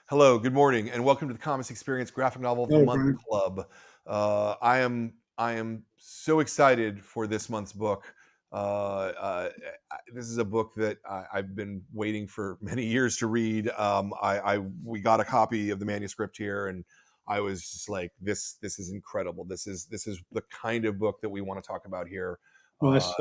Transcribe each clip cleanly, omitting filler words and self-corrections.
Hello, good morning, and welcome to the Comics Experience Graphic Novel of the Oh, Month Brian. Club. I am so excited for this month's book. This is a book that I've been waiting for many years to read. We got a copy of the manuscript here, and I was just like, this is incredible. This is the kind of book that we want to talk about here uh, Nice.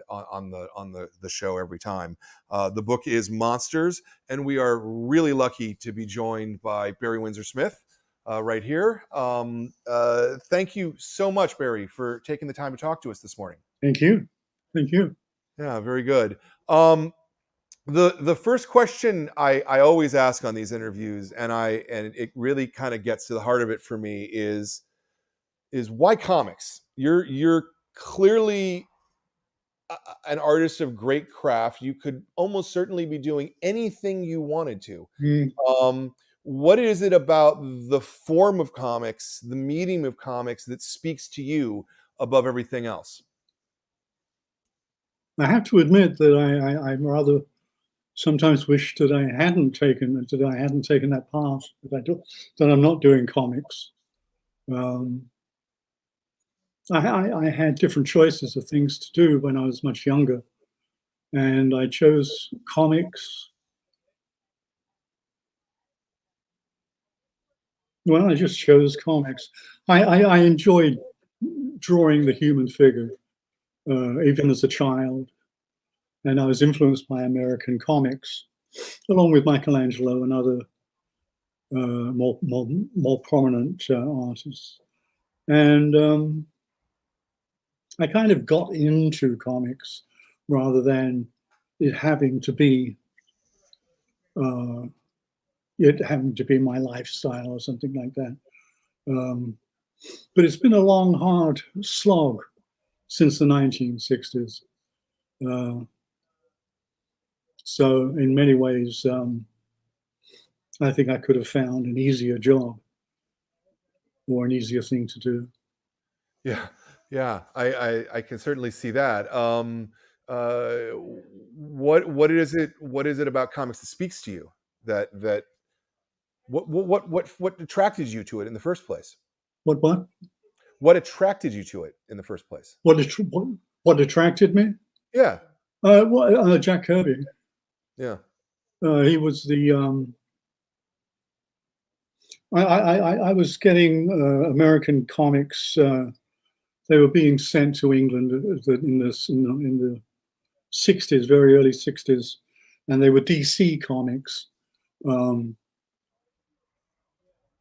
on the show every time. The book is Monsters, and we are really lucky to be joined by Barry Windsor-Smith right here. Thank you so much, Barry, for taking the time to talk to us this morning. Thank you. Thank you. Yeah, very good. The first question I always ask on these interviews, and it really kind of gets to the heart of it for me, is why comics? You're clearly an artist of great craft. You could almost certainly be doing anything you wanted to. Mm. What is it about the form of comics, the medium of comics, that speaks to you above everything else? I have to admit that I rather sometimes wish that I hadn't taken that path, that I'm not doing comics. Um, I had different choices of things to do when I was much younger, and I chose comics. Well, I just chose comics. I enjoyed drawing the human figure, even as a child. And I was influenced by American comics, along with Michelangelo and other more prominent artists. And I kind of got into comics rather than it having to be uh, my lifestyle or something like that. Um, but it's been a long, hard slog since the 1960s. Uh, so in many ways, I think I could have found an easier job or an easier thing to do. Yeah, yeah, I can certainly see that. What is it about comics that speaks to you? That what attracted you to it in the first place? What? What attracted you to it in the first place? What, what attracted me? Yeah, Jack Kirby. yeah, He was the. I was getting American comics. They were being sent to England in the 60s, very early 60s, and they were DC comics. Um,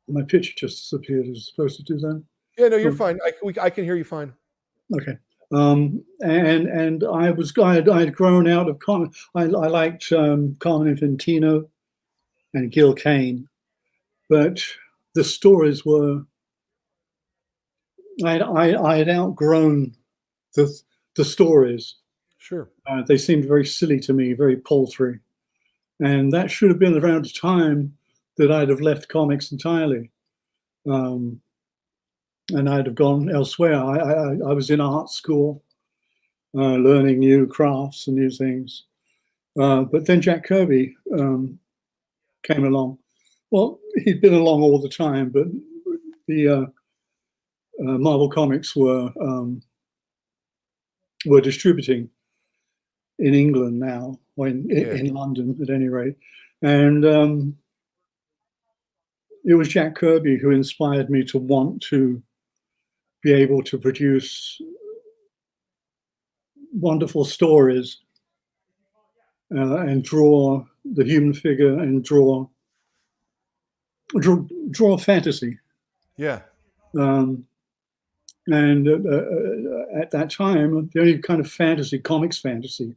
my picture just disappeared. Is it supposed to do that? yeah. No, you're Oh, fine. I can hear you fine. okay. And I had grown out of comics. I liked Carmen Infantino and Gil Kane, but the stories were I had outgrown the the stories. Sure. They seemed very silly to me, very paltry, and that should have been around the time that I'd have left comics entirely, um, and I'd have gone elsewhere. I was in art school, learning new crafts and new things, but then Jack Kirby came along. Well, he'd been along all the time, but the Marvel Comics were distributing in England now, or Yeah. in London at any rate. And it was Jack Kirby who inspired me to want to be able to produce wonderful stories and draw the human figure and draw fantasy. Yeah. Um, and at that time, the only kind of comics fantasy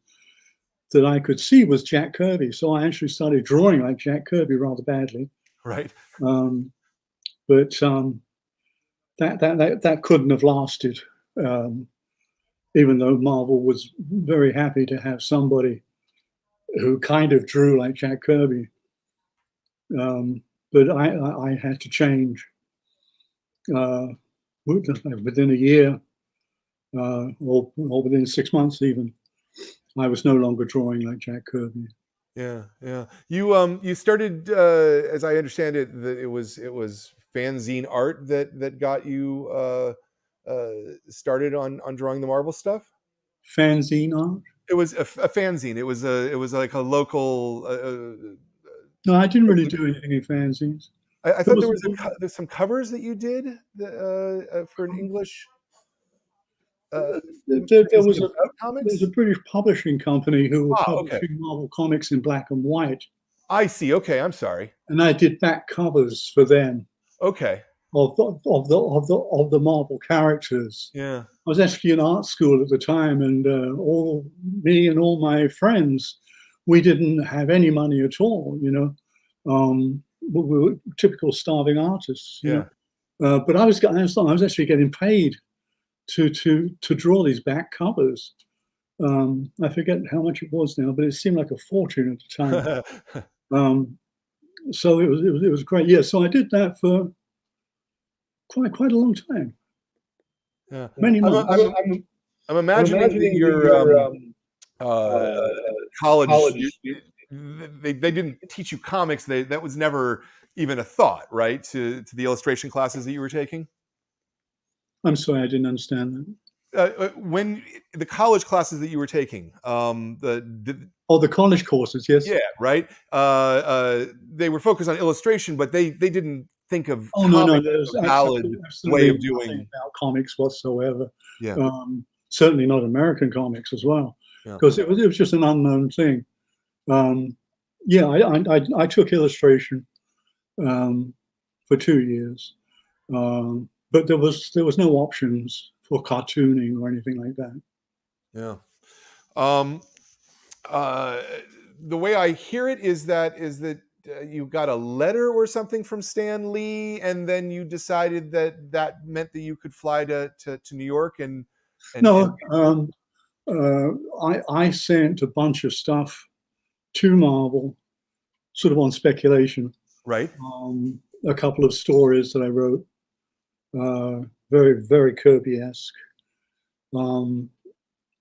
that I could see was Jack Kirby. So I actually started drawing like Jack Kirby rather badly. Right. Um, but that couldn't have lasted, um, even though Marvel was very happy to have somebody who kind of drew like Jack Kirby. But I had to change uh, within a year, or within 6 months even. I was no longer drawing like Jack Kirby. Yeah, yeah. You started, as I understand it, that it was fanzine art that got you uh, started on drawing the Marvel stuff. Fanzine art? It was a fanzine. It was like a local. No, I didn't really do anything in fanzines. I There thought there was was there's some covers that you did for an English there magazine was about a comics. British publishing company who were Ah, okay. publishing Marvel comics in black and white, I see. Okay, I'm sorry. and I did back covers for them Okay. of the Marvel characters. Yeah. I was actually in art school at the time, and all me and all my friends, we didn't have any money at all. We were typical starving artists. Yeah. But I was actually getting paid to draw these back covers. I forget how much it was now, but it seemed like a fortune at the time. Um, so it was great. Yeah, so I did that for quite a long time, Yeah. many I'm, months. I'm imagining that your uh, college, they didn't teach you comics. That was never even a thought, right? To the illustration classes that you were taking. I'm sorry, I didn't understand that. When the college classes that you were taking, the Oh, the college courses, yes. yeah, right. They were focused on illustration, but they didn't think of Oh, no, comics there's as a valid way absolutely of nothing doing. about comics whatsoever. Yeah, Certainly not American comics as well, yeah, because it was just an unknown thing. Um, yeah, I took illustration um, for 2 years, but there was no options for cartooning or anything like that. yeah. Um, uh, the way I hear it is that you got a letter or something from Stan Lee, and then you decided that meant that you could fly to New York and No, I sent a bunch of stuff to Marvel, sort of on speculation. right. A couple of stories that I wrote, very, very Kirby-esque. Um,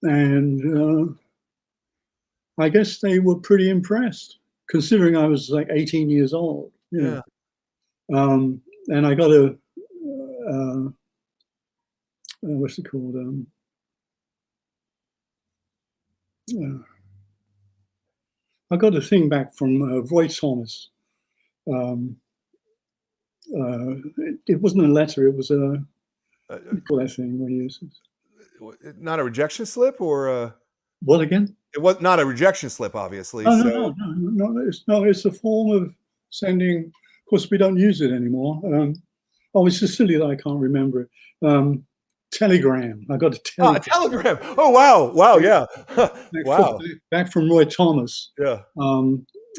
and I guess they were pretty impressed, considering I was like 18 years old. Yeah. And I got what's it called? Uh, I got a thing back from Roy Thomas. Um, it wasn't a letter, it was a, Uh, what do you call that thing when you use it? not a rejection slip, or What again? it was not a rejection slip, obviously. No, no, So no, no, no. It's a form of sending. Of course, we don't use it anymore. It's so silly that I can't remember it. Telegram. I got a a telegram telegram. Oh wow, wow, yeah, wow, back from Roy Thomas. yeah,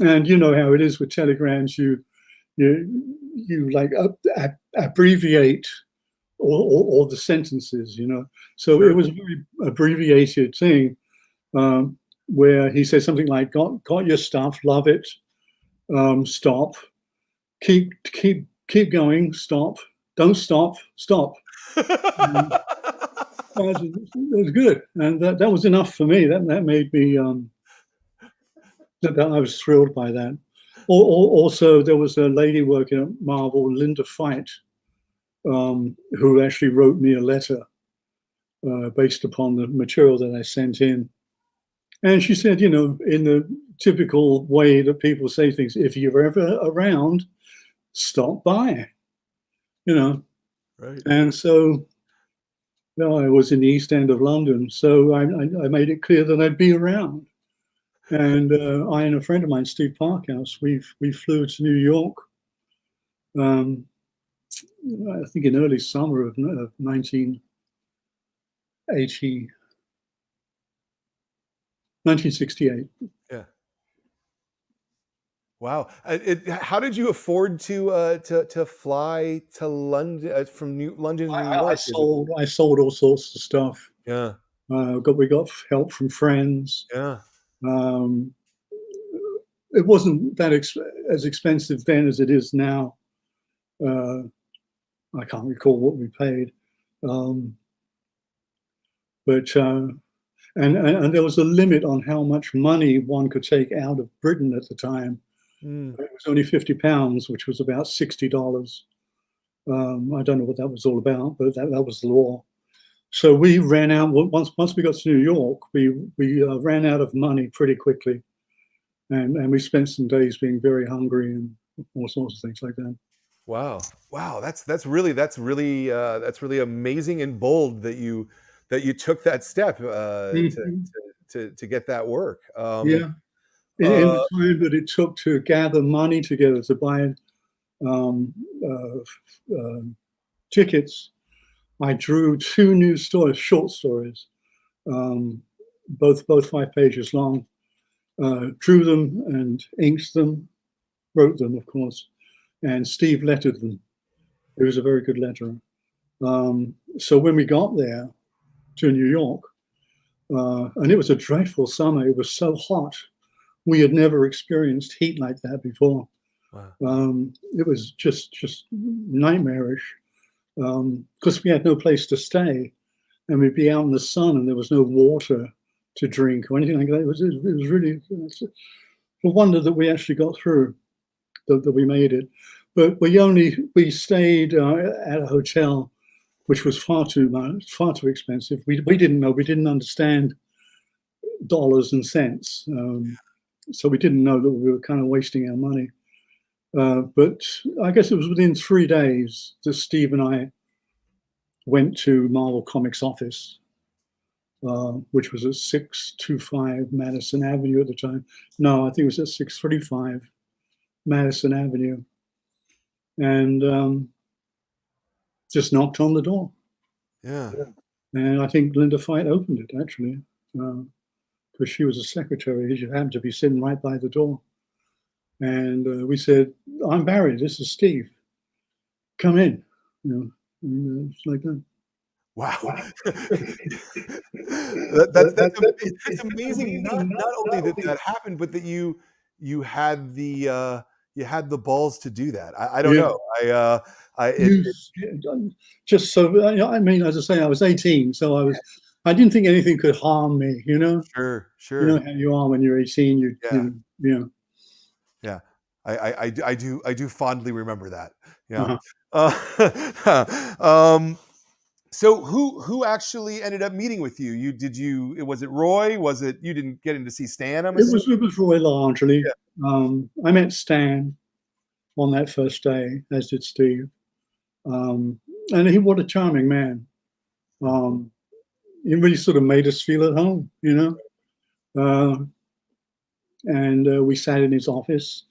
And you know how it is with telegrams. You like abbreviate all the sentences. So it sure. was a very abbreviated thing. Where he says something like, "Got your stuff, love it. Stop. Keep going. Stop. Don't stop. Stop." And it was good, and that was enough for me. That made me that I was thrilled by that. Also, there was a lady working at Marvel, Linda Fight, who actually wrote me a letter based upon the material that I sent in. And she said, in the typical way that people say things, if you're ever around, stop by, you know. Right. And so I was in the East End of London, so I made it clear that I'd be around. And I and a friend of mine, Steve Parkhouse, we flew to New York, um, I think in early summer of 1980, 1968. Yeah. Wow. How did you afford to fly to London from London to New I York? Is it? sold all sorts of stuff. Yeah. We got help from friends. Yeah. Um, it wasn't that as expensive then as it is now. Uh, I can't recall what we paid, but and there was a limit on how much money one could take out of Britain at the time. Mm. It was only £50, which was about $60. I don't know what that was all about, but that was the law. So we ran out once we got to New York. We ran out of money pretty quickly, and we spent some days being very hungry and all sorts of things like that. Wow. Wow. That's really amazing and bold that you took that step Mhm. to get that work. Yeah, in Uh, the time that it took to gather money together to buy um, uh, tickets, I drew two new stories, short stories, um, both 5 pages long. Drew them and inked them, wrote them, of course, and Steve lettered them. He was a very good letterer. So when we got there to New York, and it was a dreadful summer, it was so hot. We had never experienced heat like that before. wow. It was just nightmarish because we had no place to stay, and we'd be out in the sun, and there was no water to drink or anything like that. It was really it's a wonder that we actually got through, that we made it. But we stayed at a hotel which was far too much, far too expensive. We didn't know, we didn't understand dollars and cents, so we didn't know that we were kind of wasting our money. But I guess it was within 3 days that Steve and I went to Marvel Comics office, which was at 625 Madison Avenue at the time. No, I think it was at 635 Madison Avenue, and just knocked on the door. Yeah. And I think Linda Fight opened it, actually, because she was a secretary. She happened to be sitting right by the door. And we said, "I'm Barry. This is Steve. Come in." It's like that. Wow. Wow. That's amazing. Not only that that happened, but that you had you had the balls to do that. I don't Yeah. know. I Just so, I mean, as I say, I was 18, so I didn't think anything could harm me. Sure, You know sure. how you are when you're 18. Yeah, You know. yeah. I do fondly remember that. Yeah. Uh-huh. Um, so who actually ended up meeting with you? Was it Roy? Was it you didn't get in to see Stan, I'm assuming? It was Roy largely. Yeah. I met Stan on that first day, as did Steve. And what a charming man. Um, he really sort of made us feel at home. Uh, and we sat in his office,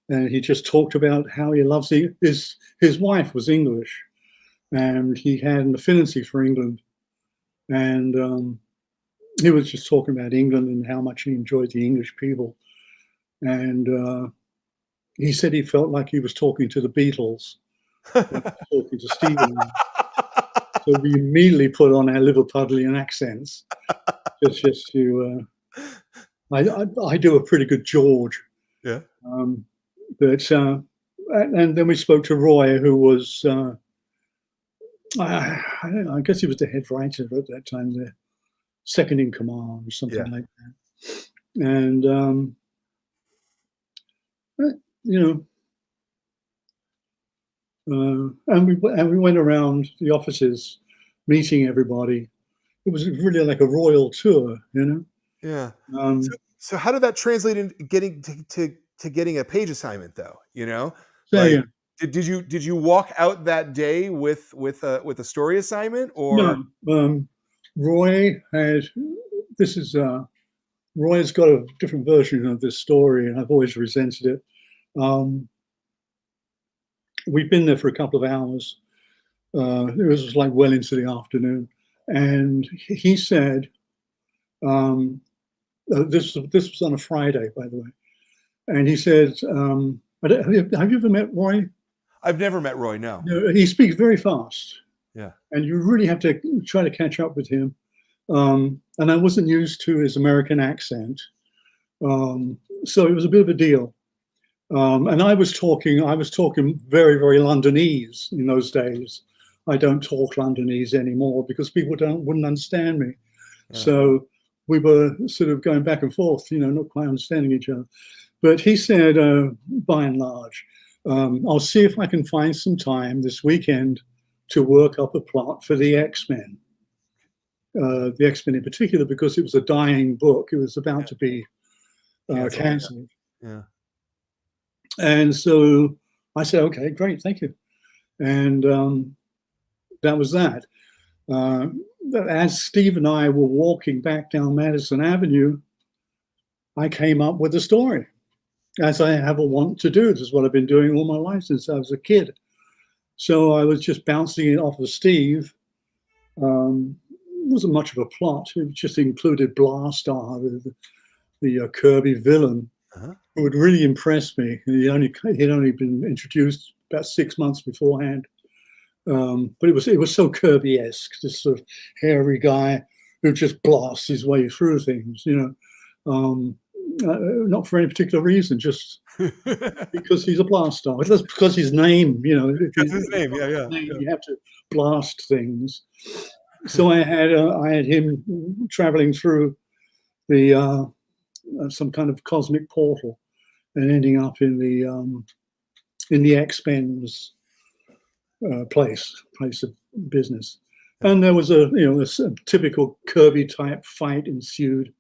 and he just talked about how he loves his wife was English, and he had an affinity for England. And he was just talking about England and how much he enjoyed the English people. And he said he felt like he was talking to the Beatles, when he was talking to Stephen. So we immediately put on our Liverpudlian accents, just to. I do a pretty good George, Yeah. but and then we spoke to Roy, who was I don't know, I guess he was the head writer at that time, the second in command or Yeah. something like that. And you know, and we went around the offices, meeting everybody. It was really like a royal tour. Yeah. Um, So how did that translate into getting to getting a page assignment though? so Like yeah, did you walk out that day with a story assignment or no, Roy had this is Roy's got a different version of this story, and I've always resented it. Um, we'd been there for a couple of hours. It was like well into the afternoon, and he said, this was on a Friday, by the way, and he said, have you ever met Roy? I've never met Roy, no. He speaks very fast, Yeah. and you really have to try to catch up with him. And I wasn't used to his American accent, so it was a bit of a deal. And I was talking very, very Londonese in those days. I don't talk Londonese anymore because people wouldn't understand me. Yeah. So we were sort of going back and forth, not quite understanding each other. But he said, by and large, I'll see if I can find some time this weekend to work up a plot for the X-Men. The X-Men in particular, because it was a dying book. It was about to be cancelled. Yeah. And so I said, okay, great, thank you. And that was that. As Steve and I were walking back down Madison Avenue, I came up with a story, as I have a want to do. This is what I've been doing all my life since I was a kid. So I was just bouncing it off of Steve. It wasn't much of a plot. It just included Blarstar, the Kirby villain, who had really impressed me. He'd only been introduced about 6 months beforehand. But it was so Kirby-esque, this sort of hairy guy who just blasts his way through things, not for any particular reason, just because he's a Blarstar. That's because his name, Because his name, yeah. You have to blast things. So I had him traveling through the some kind of cosmic portal and ending up in the X-Men's place of business. And there was a typical Kirby type fight ensued,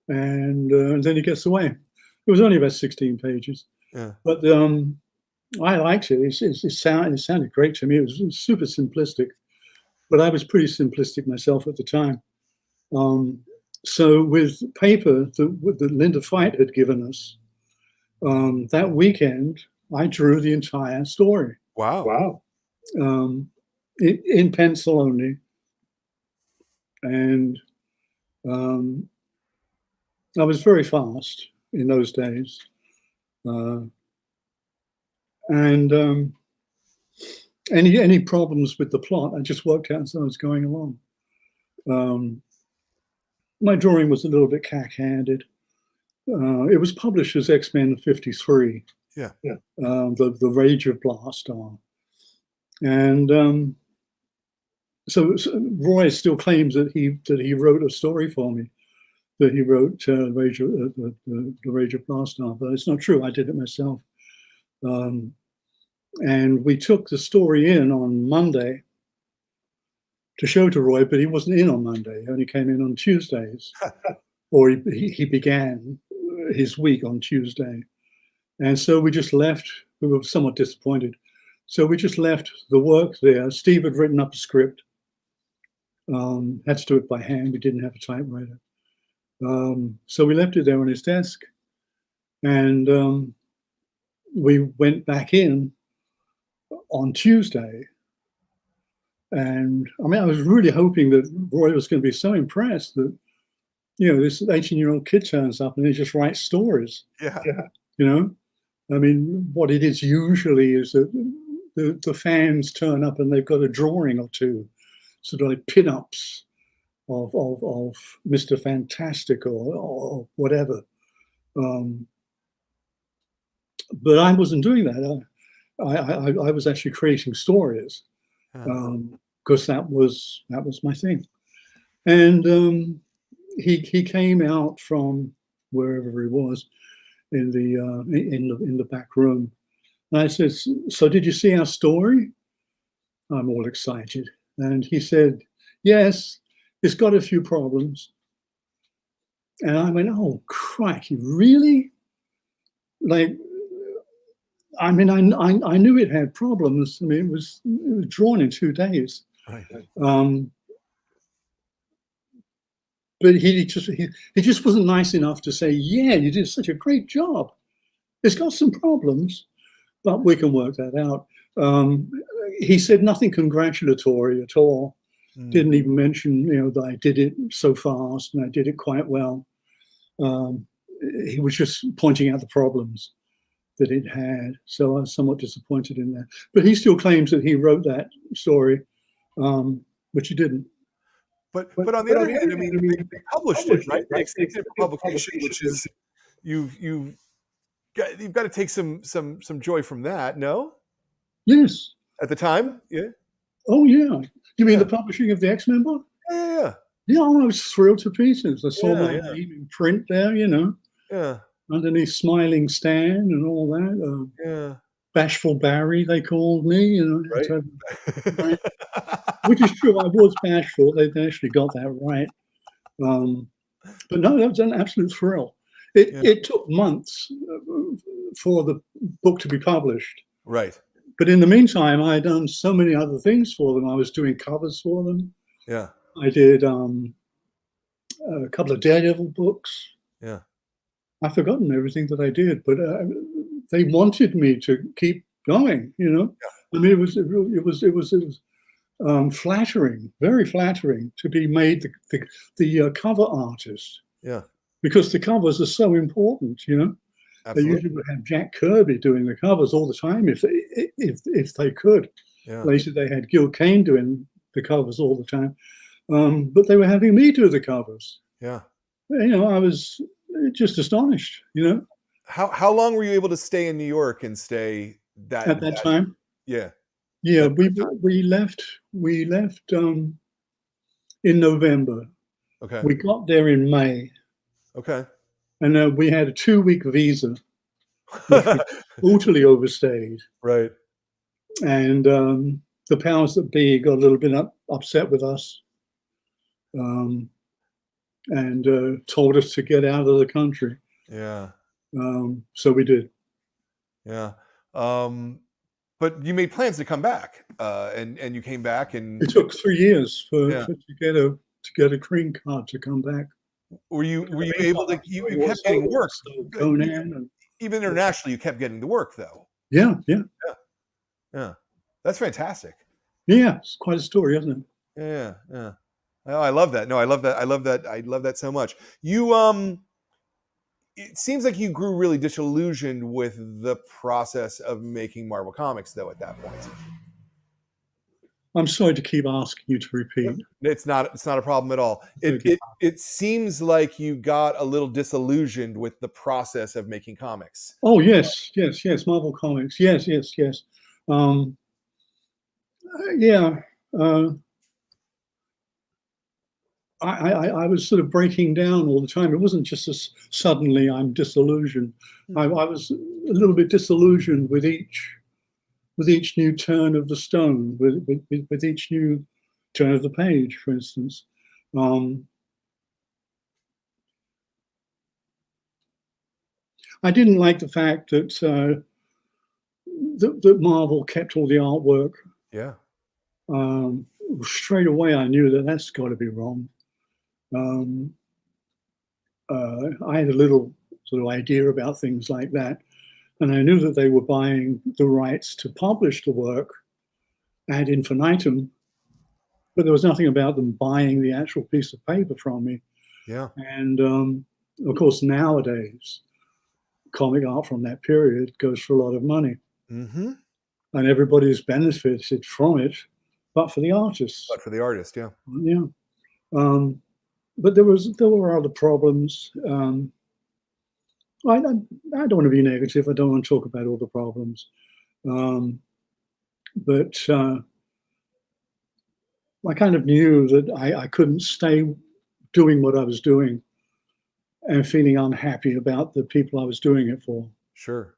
and then he gets away. It was only about 16 pages, but I liked it. It sounded great to me. It was super simplistic, but I was pretty simplistic myself at the time. So with paper that Linda Fight had given us, that weekend I drew the entire story. Wow. In pencil only, and I was very fast in those days, and any problems with the plot I just worked out as I was going along. My drawing was a little bit cack-handed. It was published as X-Men 53. The Rage of Blarstar. And so Roy still claims that he wrote a story for me, that he wrote the Rage of Blarstar, but it's not true. I did it myself. And we took the story in on Monday to show to Roy, but he wasn't in on Monday. He only came in on Tuesdays, or he began his week on Tuesday. And so we just left. We were somewhat disappointed. So we just left the work there. Steve had written up a script. Had to do it by hand. We didn't have a typewriter. So we left it there on his desk. And we went back in on Tuesday. And I mean, I was really hoping that Roy was going to be so impressed that, this 18-year-old kid turns up and he just writes stories. Yeah. I mean, what it is usually is that the fans turn up and they've got a drawing or two, sort of like pin-ups of Mr. Fantastic or whatever. But I wasn't doing that. I was actually creating stories, because that was my thing. And he came out from wherever he was in the back room. And I said, "So did you see our story?" I'm all excited. And he said, "Yes, it's got a few problems." And I went, "Oh, crikey, really?" Like, I mean, I knew it had problems. I mean, it was drawn in 2 days. Right. But he just wasn't nice enough to say, "Yeah, you did such a great job. It's got some problems, but we can work that out." He said nothing congratulatory at all. Didn't even mention, that I did it so fast and I did it quite well. He was just pointing out the problems that it had. So I was somewhat disappointed in that. But he still claims that he wrote that story, which he didn't. But on the other hand, I mean, they published it, right? They accepted publication, which is you've got to take some joy from that. No? Yes. At the time, yeah. Oh yeah. You mean the publishing of the X-Men book? Yeah. Yeah, I was thrilled to pieces. I saw Yeah, my yeah, name in print there, you know, yeah, underneath Smiling Stan and all that. yeah. Bashful Barry, they called me, you know. Right. So, right, which is true. I was bashful. They actually got that right. Um, but no, that was an absolute thrill. Yeah. It took months for the book to be published. Right. But in the meantime, I had done so many other things for them. I was doing covers for them. Yeah. I did a couple of Daredevil books. Yeah. I've forgotten everything that I did, but they wanted me to keep going. You know, I mean, it was flattering, very flattering, to be made the cover artist, Yeah. because the covers are so important. You know, they usually Absolutely. would have Jack Kirby doing the covers all the time if they could. Yeah. Later, they had Gil Kane doing the covers all the time, but they were having me do the covers. Yeah. You know, I was just astonished. You know, How long were you able to stay in New York and stay at that time. yeah, Yeah, that we left in November. okay. We got there in May, Okay. and we had a 2-week visa, which we totally overstayed. Right. And the powers that be got a little bit upset with us, um, and told us to get out of the country. Yeah. So we did. Yeah. Um, but you made plans to come back, and you came back, and It took 3 years yeah. to get a green card to come back. Were you Meantime, able I to? was You doing kept getting work. Conan, Even and even internationally, you kept getting the work though. yeah, yeah, Yeah. Yeah. That's fantastic. yeah. It's quite a story, isn't it? Yeah. Yeah. Oh, I love that. No, I love that. I love that. I love that so much. You it seems like you grew really disillusioned with the process of making Marvel Comics, though. At that point, I'm sorry to keep asking you to repeat. it's not a problem at all. Okay. It seems like you got a little disillusioned with the process of making comics. Oh yes, yes, yes. Marvel Comics. Yes, yes, yes. Um, yeah. Uh, I was sort of breaking down all the time. It wasn't just as suddenly I'm disillusioned. I was a little bit disillusioned with each new turn of the stone, with each new turn of the page, for instance. Um, I didn't like the fact that Marvel kept all the artwork. Yeah. Um, Straight away, I knew that that's got to be wrong. Um, I had a little sort of idea about things like that, and I knew that they were buying the rights to publish the work ad infinitum, but there was nothing about them buying the actual piece of paper from me. Yeah. And of course, nowadays, comic art from that period goes for a lot of money, Mm-hmm. and everybody's benefited from it, but for the artists. But for the artist, yeah. Yeah. But there were other problems. I don't want to be negative. I don't want to talk about all the problems. But I kind of knew that I couldn't stay doing what I was doing and feeling unhappy about the people I was doing it for. Sure.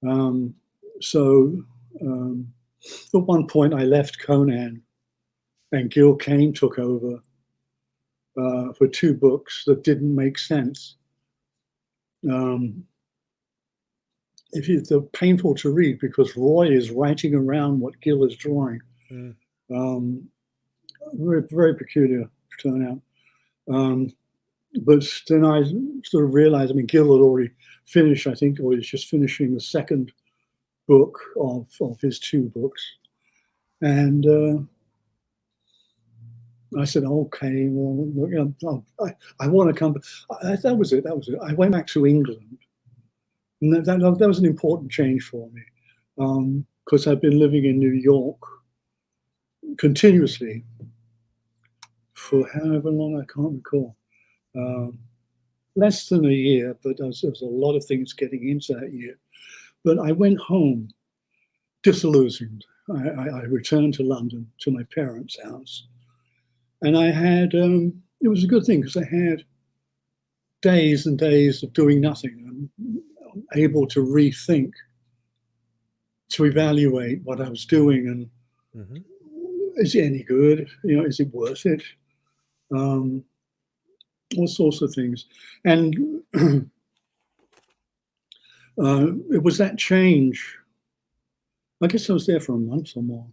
Um, so at one point, I left Conan, and Gil Kane took over for 2 books that didn't make sense. They're painful to read because Roy is writing around what Gil is drawing. Mm. Very, very peculiar turnout. But then I sort of realized, I mean, Gil had already finished, I think, or he's just finishing the second book of his 2 books. And I said, okay, well, you know, I want to come. That was it. I went back to England. And that was an important change for me, because I've been living in New York continuously for however long, I can't recall. Less than a year, but there was a lot of things getting into that year. But I went home disillusioned. I returned to London, to my parents' house. And I had, it was a good thing because I had days and days of doing nothing. I'm able to rethink, to evaluate what I was doing, and is it any good? You know, is it worth it? All sorts of things. And it was that change. I guess I was there for a month or more.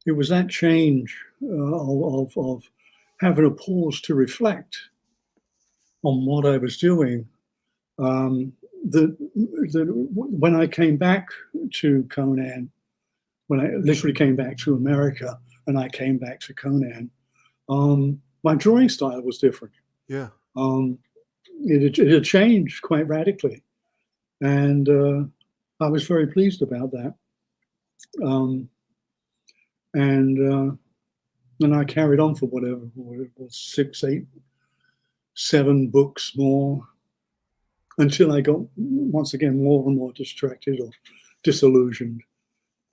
It was that change of having a pause to reflect on what I was doing. When I came back to Conan, when I literally came back to America and I came back to Conan, my drawing style was different. Yeah. It had changed quite radically. And I was very pleased about that. And I carried on for whatever it was, 6, 8, 7 books more, until I got once again more and more distracted or disillusioned,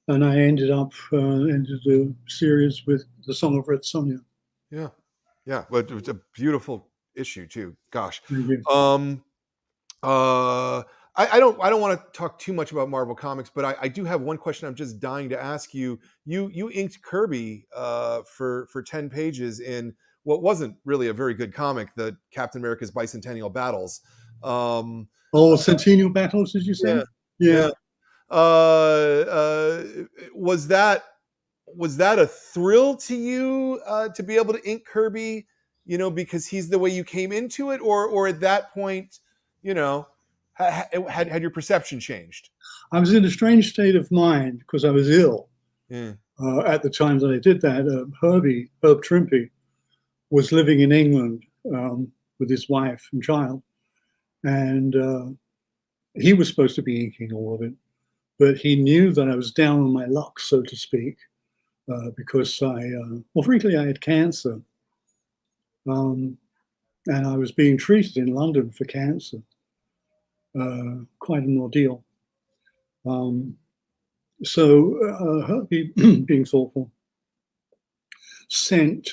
and I ended up into the series with The Song of Red Sonja. Yeah, yeah. But it's a beautiful issue too. Gosh. Thank you. I don't want to talk too much about Marvel Comics, but I do have one question I'm just dying to ask you. You inked Kirby for 10 pages in what wasn't really a very good comic, the Captain America's Bicentennial Battles. Centennial Battles, did you say? Yeah. Was that a thrill to you to be able to ink Kirby? You know, because he's the way you came into it, or at that point, you know, had your perception changed? I was in a strange state of mind because I was ill at the time that I did that. Herb Trimpe, was living in England with his wife and child, and he was supposed to be inking all of it, but he knew that I was down on my luck, so to speak, because frankly, I had cancer, and I was being treated in London for cancer. Quite an ordeal. So Herbie, being thoughtful, sent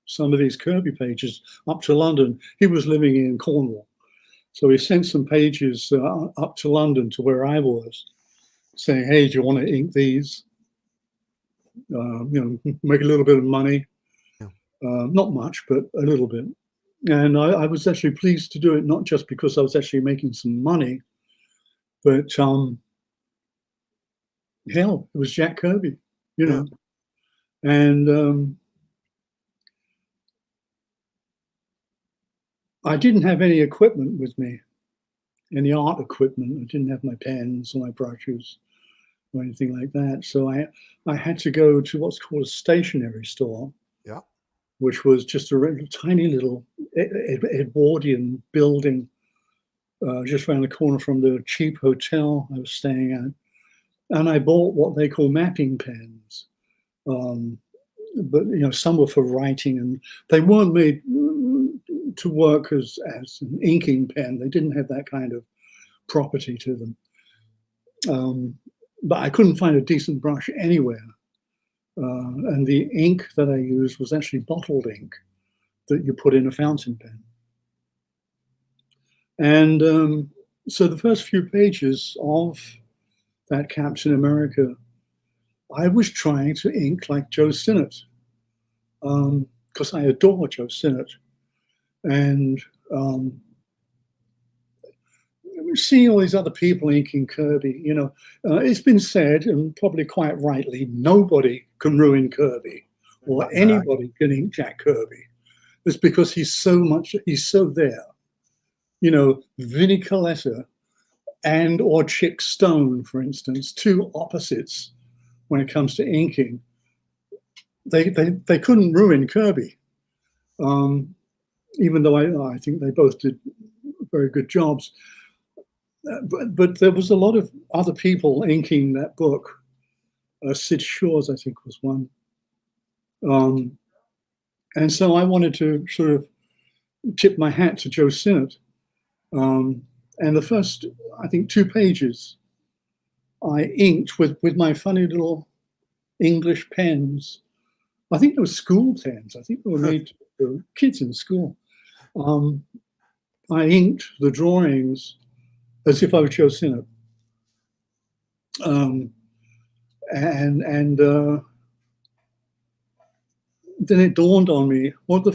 some of these Kirby pages up to London. He was living in Cornwall, so he sent some pages up to London to where I was, saying, "Hey, do you want to ink these? Make a little bit of money, not much, but a little bit." And I was actually pleased to do it, not just because I was actually making some money, but hell, it was Jack Kirby, you know. And I didn't have any equipment with me, any art equipment. I didn't have my pens or my brushes or anything like that. So I had to go to what's called a stationery store, which was just a tiny little Edwardian building just around the corner from the cheap hotel I was staying at. And I bought what they call mapping pens. But some were for writing, and they weren't made to work as an inking pen. They didn't have that kind of property to them. But I couldn't find a decent brush anywhere. And the ink that I used was actually bottled ink that you put in a fountain pen. And so the first few pages of that Captain America, I was trying to ink like Joe Sinnott, because I adore Joe Sinnott. And seeing all these other people inking Kirby, it's been said, and probably quite rightly, nobody can ruin Kirby, or anybody can ink Jack Kirby. It's because he's so there. Vinnie Coletta or Chick Stone, for instance, two opposites when it comes to inking. They couldn't ruin Kirby, even though I think they both did very good jobs. But there was a lot of other people inking that book. Sid Shores, I think, was one. And so I wanted to sort of tip my hat to Joe Sinnott. And the first, I think, 2 pages, I inked with my funny little English pens. I think they were school pens. I think they were made kids in school. I inked the drawings as if I was Joe Sinnott. Then it dawned on me what the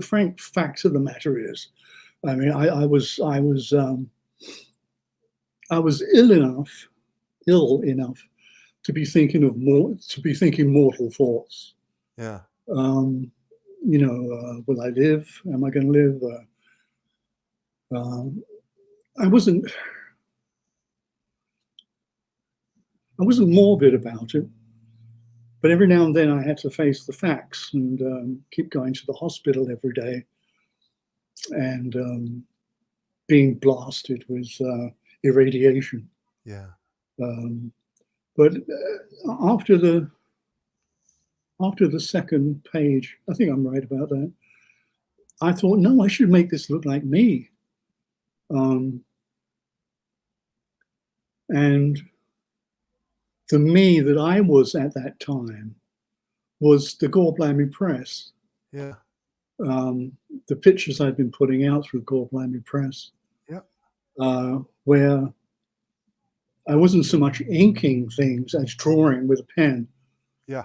frank fact of the matter is. I mean, I was ill enough to be thinking mortal thoughts. Yeah. Will I live? Am I going to live? I wasn't morbid about it, but every now and then I had to face the facts and keep going to the hospital every day and being blasted with irradiation. Yeah. But after the second page, I think I'm right about that, I thought, no, I should make this look like me. And the me that I was at that time was the Gore Blimey Press. Yeah. The pictures I'd been putting out through Gore Blimey Press. Yeah. Where I wasn't so much inking things as drawing with a pen. Yeah.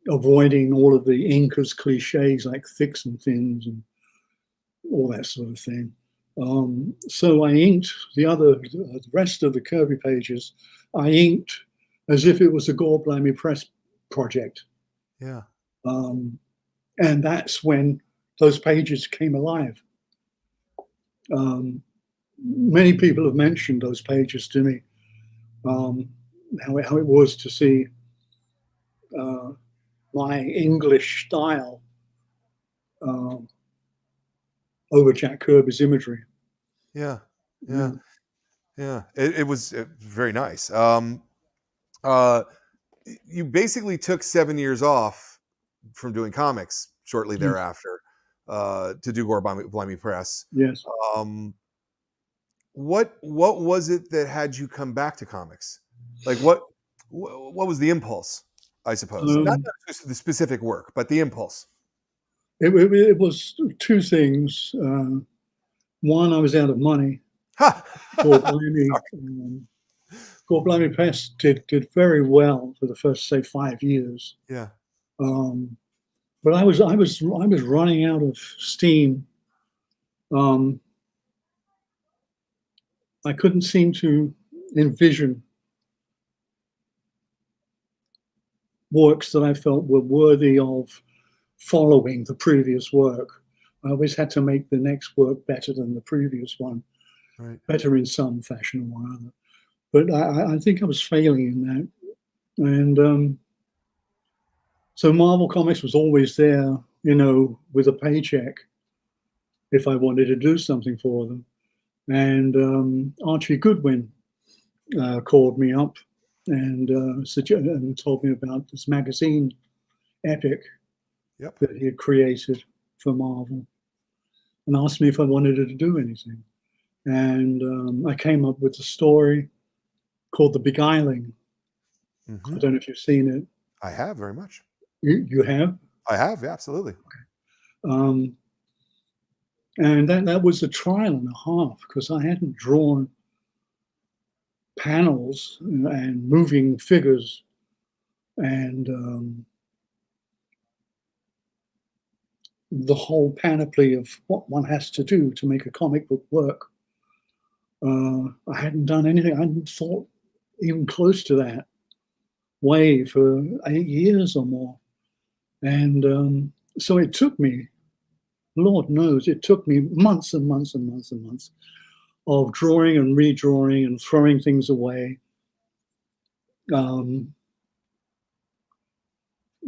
Avoiding all of the inkers cliches like thicks and thins and all that sort of thing. So I inked the rest of the Kirby pages. I inked as if it was a Gore Blimey Press project. Yeah. And that's when those pages came alive. Many people have mentioned those pages to me, how it was to see my English style over Jack Kirby's imagery. Yeah. Yeah. Yeah. It was very nice. You basically took 7 years off from doing comics shortly thereafter to do Gore Blimey Press. Yes. What was it that had you come back to comics? Like what was the impulse? I suppose not the specific work, but the impulse. It was two things. One, I was out of money. Gore Blimey Press did very well for the first, say, 5 years. Yeah. But I was running out of steam. I couldn't seem to envision works that I felt were worthy of following the previous work. I always had to make the next work better than the previous one, right. Better in some fashion or other. But I think I was failing in that. And so Marvel Comics was always there, with a paycheck if I wanted to do something for them. And Archie Goodwin called me up and told me about this magazine, Epic, that he had created for Marvel, and asked me if I wanted to do anything. And I came up with a story called The Beguiling. Mm-hmm. I don't know if you've seen it. I have, very much. You have? I have, yeah, absolutely. Okay. And that was a trial and a half because I hadn't drawn panels and moving figures and the whole panoply of what one has to do to make a comic book work. I hadn't done anything. I hadn't thought even close to that way for 8 years or more. And so it took me, Lord knows, it took me months and months and months and months of drawing and redrawing and throwing things away,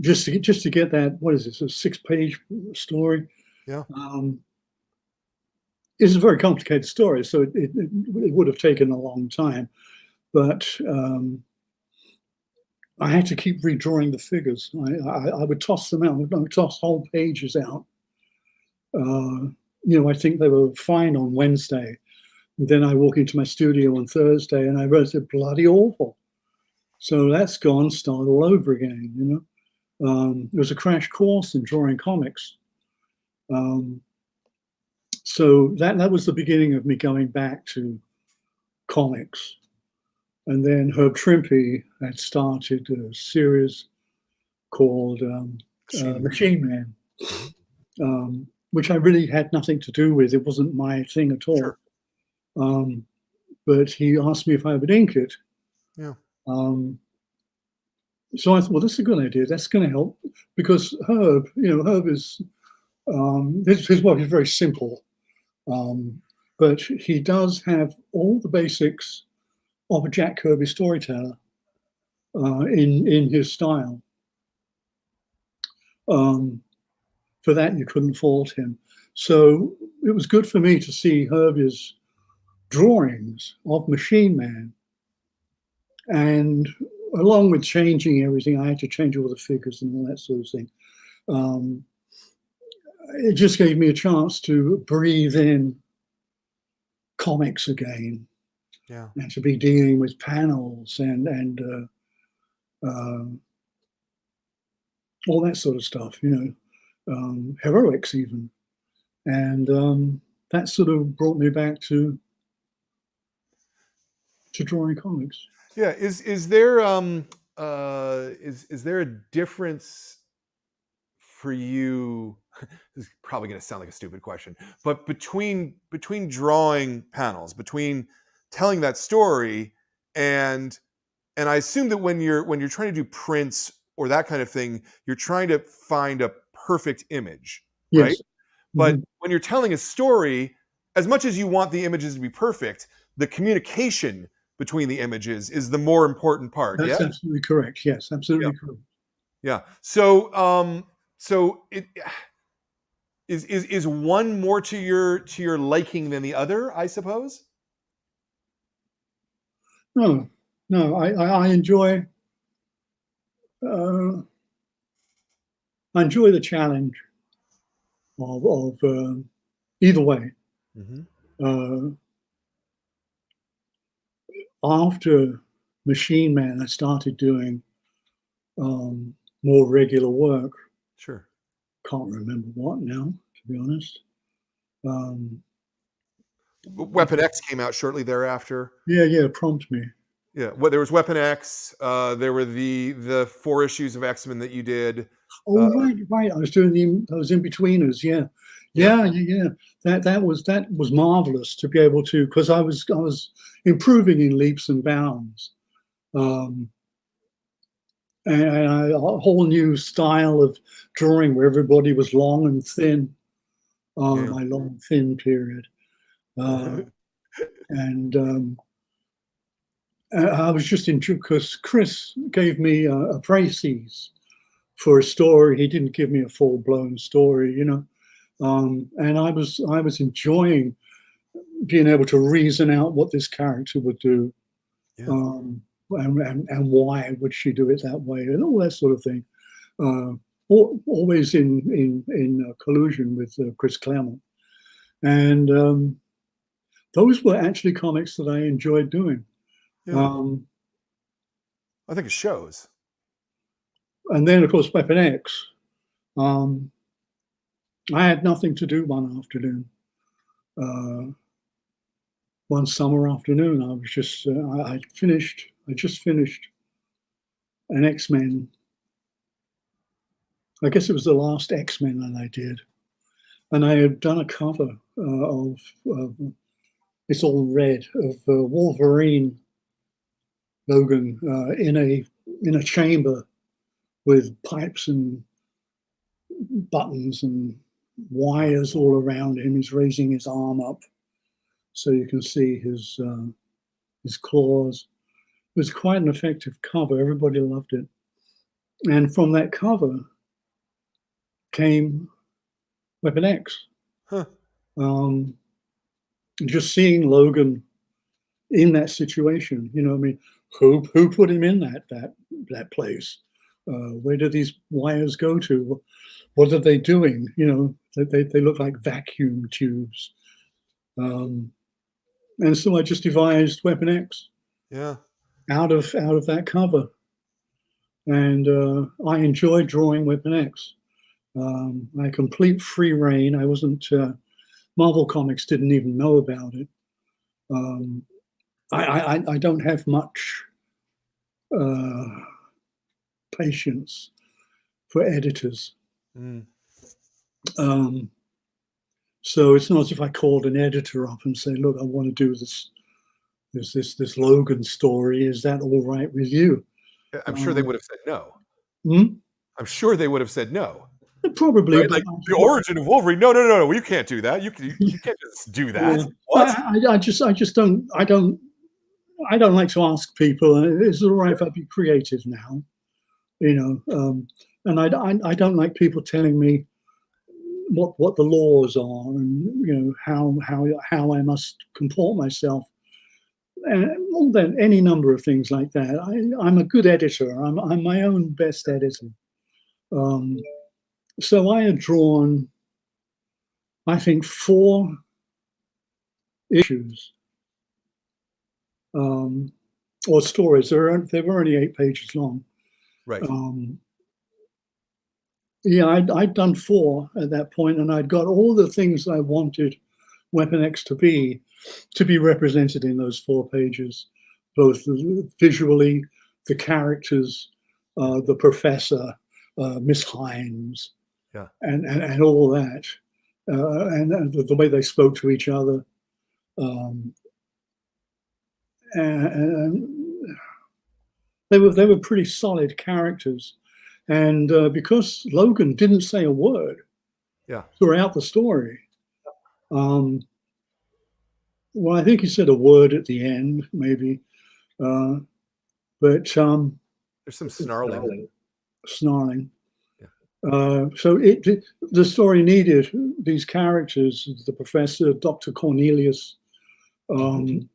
just to get that. What is this? A 6-page story? Yeah. It's a very complicated story, so it would have taken a long time, but I had to keep redrawing the figures. I would toss them out. I would toss whole pages out. I think they were fine on Wednesday. And then I walk into my studio on Thursday and I wrote it bloody awful. So that's gone, start all over again, It was a crash course in drawing comics. Um, so that was the beginning of me going back to comics. And then Herb Trimpe had started a series called Machine Man. Machine Man, Mhm. which I really had nothing to do with. It wasn't my thing at all. Sure. Um, but he asked me if I would ink it. Yeah. Um, so I thought, well, this is a good idea. That's going to help because Herb, Herb is his work is very simple, but he does have all the basics of a Jack Kirby storyteller in his style. For that, you couldn't fault him. So it was good for me to see Herbie's drawings of Machine Man. And along with changing everything, I had to change all the figures and all that sort of thing. It just gave me a chance to breathe in comics again Yeah. and to be dealing with panels and all that sort of stuff, heroics even. And that sort of brought me back to drawing comics. Yeah. Is there is there a difference for you? This is probably going to sound like a stupid question, but between drawing panels, between telling that story, and I assume that when you're trying to do prints or that kind of thing, you're trying to find a perfect image, right? Yes. But Mhm. when you're telling a story, as much as you want the images to be perfect, the communication between the images is the more important part. Yeah. That's absolutely correct. Yes, Yeah. absolutely correct. Yeah. So it is one more to your liking than the other, I suppose. No, no, I uh, enjoy the challenge of either way. Mm-hmm. Uh, After Machine Man, I started doing more regular work. Sure. Can't remember what now, to be honest. Um, Weapon X came out shortly thereafter. yeah, prompt me. Yeah. Well, there was Weapon X. There were the 4 issues of X-Men that you did. Uh, Oh, right. I was doing those in betweeners. Yeah, yeah. yeah. That was marvelous to be able to because I was improving in leaps and bounds, um, and a whole new style of drawing where everybody was long and thin. Yeah. My long thin period, uh, and I was just intrigued because Chris gave me a précis for a story. He didn't give me a full blown story. And I was enjoying being able to reason out what this character would do, Yeah. and why would she do it that way, and all that sort of thing. Uh, Always in collusion with Chris Claremont, and those were actually comics that I enjoyed doing. Yeah. Um, I think it shows. and then, of course, Weapon X. Um, I had nothing to do one afternoon. Uh, One summer afternoon, I was just I just finished an X-Men. I guess it was the last X-Men that I did, and I had done a cover of it's all red of Wolverine Logan in a chamber with pipes and buttons and wires all around him. He's raising his arm up so you can see his claws. It was quite an effective cover. Everybody loved it. And from that cover came Weapon X. Huh. Um, just seeing Logan in that situation, I mean, who put him in that place? Where do these wires go to? What are they doing? They look like vacuum tubes. And so I just devised Weapon X Yeah. out of that cover, and I enjoyed drawing Weapon X. I had complete free reign. I wasn't. Marvel Comics didn't even know about it. I don't have much patience for editors. Mm. So it's not as if I called an editor up and say, "Look, I want to do this Logan story. Is that all right with you?" I'm sure they would have said no. Hmm? I'm sure they would have said no. Probably, Right? but Like the origin of Wolverine. No, no, no, no. You can't do that. You can't just do that. yeah, What? I just I don't like to ask people. Is it all right if I be creative now? You know, and I don't like people telling me what the laws are and how I must comport myself. And more than any number of things like that. I'm a good editor. I'm my own best editor. Um, so I had drawn, I think, 4 issues or stories. They were only 8 pages long. Right. Um, yeah, I'd done 4 at that point, and I'd got all the things I wanted Weapon X to be represented in those 4 pages, both visually, the characters, the professor, Miss Hines, Yeah. and all that, and the way they spoke to each other, um, and they were pretty solid characters, and because Logan didn't say a word Yeah. throughout the story. Well, I think he said a word at the end, maybe, but There's some snarling. snarling. Yeah. So the story needed these characters, the professor, Dr. Cornelius, and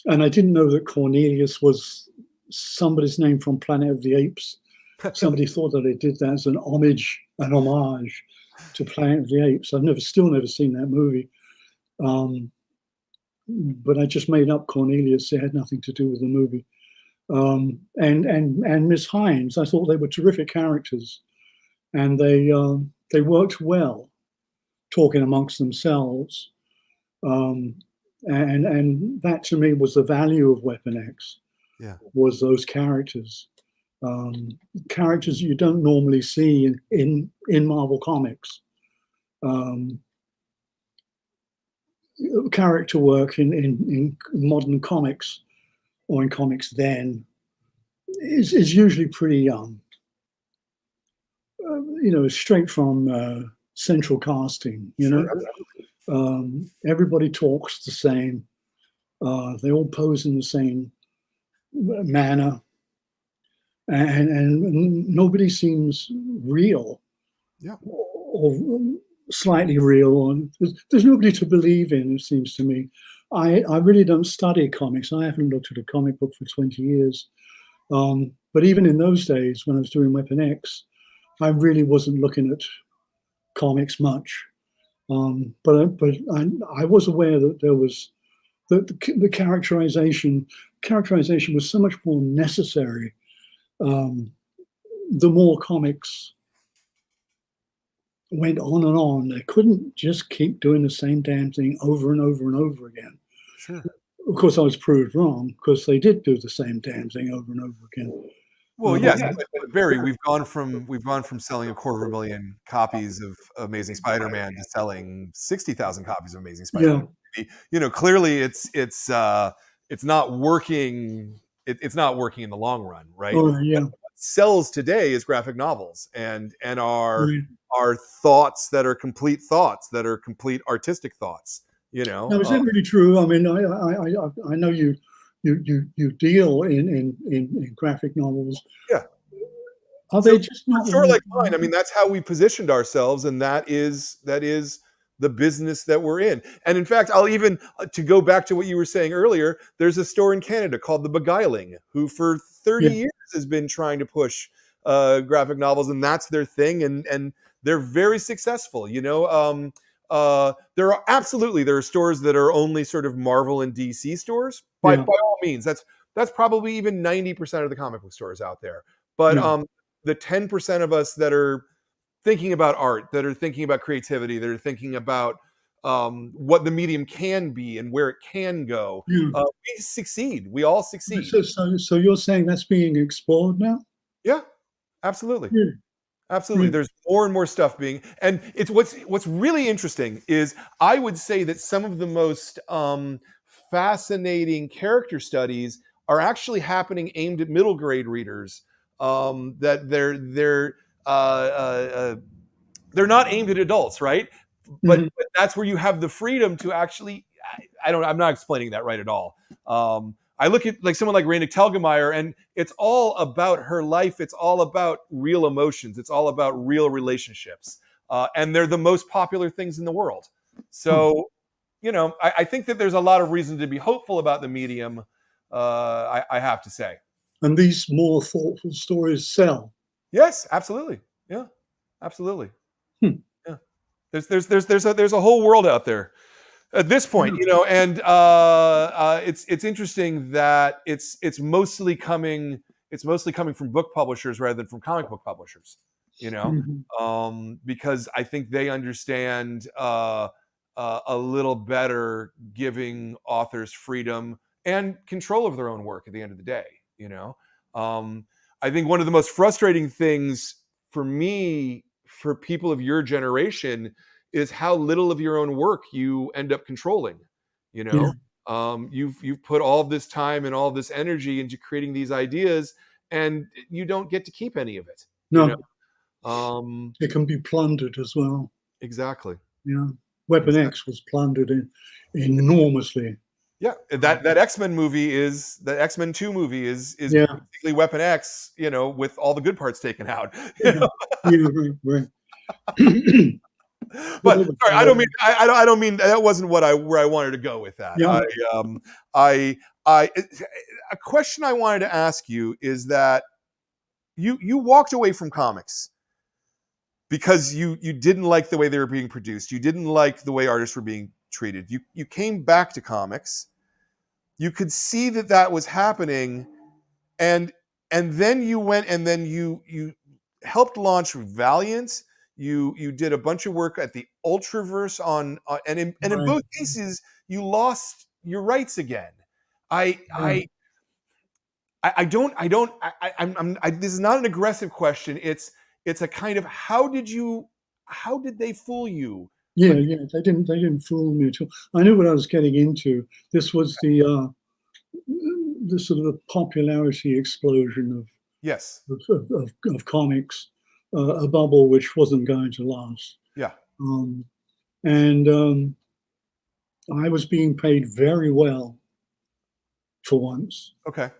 I didn't know that Cornelius was somebody's name from Planet of the Apes. Somebody thought that they did that as an homage to Planet of the Apes. I've still never seen that movie. But I just made up Cornelius. It had nothing to do with the movie. And Miss Hines. I thought they were terrific characters, and they worked well, talking amongst themselves. And that to me was the value of Weapon X. Yeah. Was those characters, characters you don't normally see in Marvel Comics. Character work in modern comics or in comics then is usually pretty straight from central casting. Sure. Everybody talks the same. They all pose in the same manner, and nobody seems real. Yeah. Or slightly real. And there's nobody to believe in, it seems to me. I really don't study comics. I haven't looked at a comic book for 20 years. But even in those days, when I was doing Weapon X, I really wasn't looking at comics much. But I was aware that there was the characterization was so much more necessary. The more comics went on and on, they couldn't just keep doing the same damn thing over and over and over again. Sure. Of course, I was proved wrong because they did do the same damn thing over and over again. Well, yes, but Barry, we've gone from selling 250,000 copies of Amazing Spider-Man to selling 60,000 copies of Amazing Spider-Man. Yeah. Clearly it's not working. It's not working in the long run, right? Yeah. What sells today is graphic novels and our Right. thoughts that are complete artistic thoughts. Now, is that really true? I mean, I know you deal in graphic novels. Yeah. Are they just not a store like mine? I mean, that's how we positioned ourselves, and that is the business that we're in. And in fact, I'll even to go back to what you were saying earlier. There's a store in Canada called The Beguiling, who for 30 years has been trying to push graphic novels, and that's their thing, and they're very successful. There are stores that are only sort of Marvel and DC stores. By all means, that's probably even 90% of the comic book stores out there. But the 10% of us that are thinking about art, that are thinking about creativity, that are thinking about what the medium can be and where it can go. Yeah. We succeed. We all succeed. So you're saying that's being explored now? Yeah, absolutely. Yeah. Absolutely. Yeah. There's more and more stuff being, and it's what's really interesting is I would say that some of the most fascinating character studies are actually happening aimed at middle grade readers. That they're not aimed at adults, right? Mhm. But that's where you have the freedom to actually. I'm not explaining that right at all. I look at like someone like Raina Telgemeier, and it's all about her life. It's all about real emotions. It's all about real relationships, and they're the most popular things in the world. Huh. So, I think that there's a lot of reason to be hopeful about the medium. I have to say, And these more thoughtful stories sell. yes, absolutely, yeah, absolutely, Hmm. yeah. There's a whole world out there at this point, Yeah. and it's interesting that it's mostly coming from book publishers rather than from comic book publishers, Mhm. because I think they understand a little better giving authors freedom and control of their own work at the end of the day. You know, um, I think one of the most frustrating things for me, for people of your generation, is how little of your own work you end up controlling. You Yeah. know, you've put all of this time and all of this energy into creating these ideas, and you don't get to keep any of it. You No, know, it can be plundered as well. exactly, Yeah. Weapon exactly. X was plundered enormously. Yeah, that X-Men movie is the X-Men 2 movie is Yeah. basically Weapon X, with all the good parts taken out. Yeah. Yeah. Right. Right. But Well, sorry, I don't mean I don't mean that wasn't where I wanted to go with that. yeah. I I a question I wanted to ask you is that you walked away from comics because you didn't like the way they were being produced. You didn't like the way artists were being treated. You came back to comics. You could see that was happening, and then you went and then you helped launch Valiant. You did a bunch of work at the Ultraverse and in Right. both cases you lost your rights again. I Yeah. I I don't this is not an aggressive question. It's a kind of how did they fool you? Yeah. Like, Yeah. They didn't fool me at all. I knew what I was getting into. This was the sort of the popularity explosion yes, of comics, a bubble which wasn't going to last. yeah, Um, and I was being paid very well for once okay,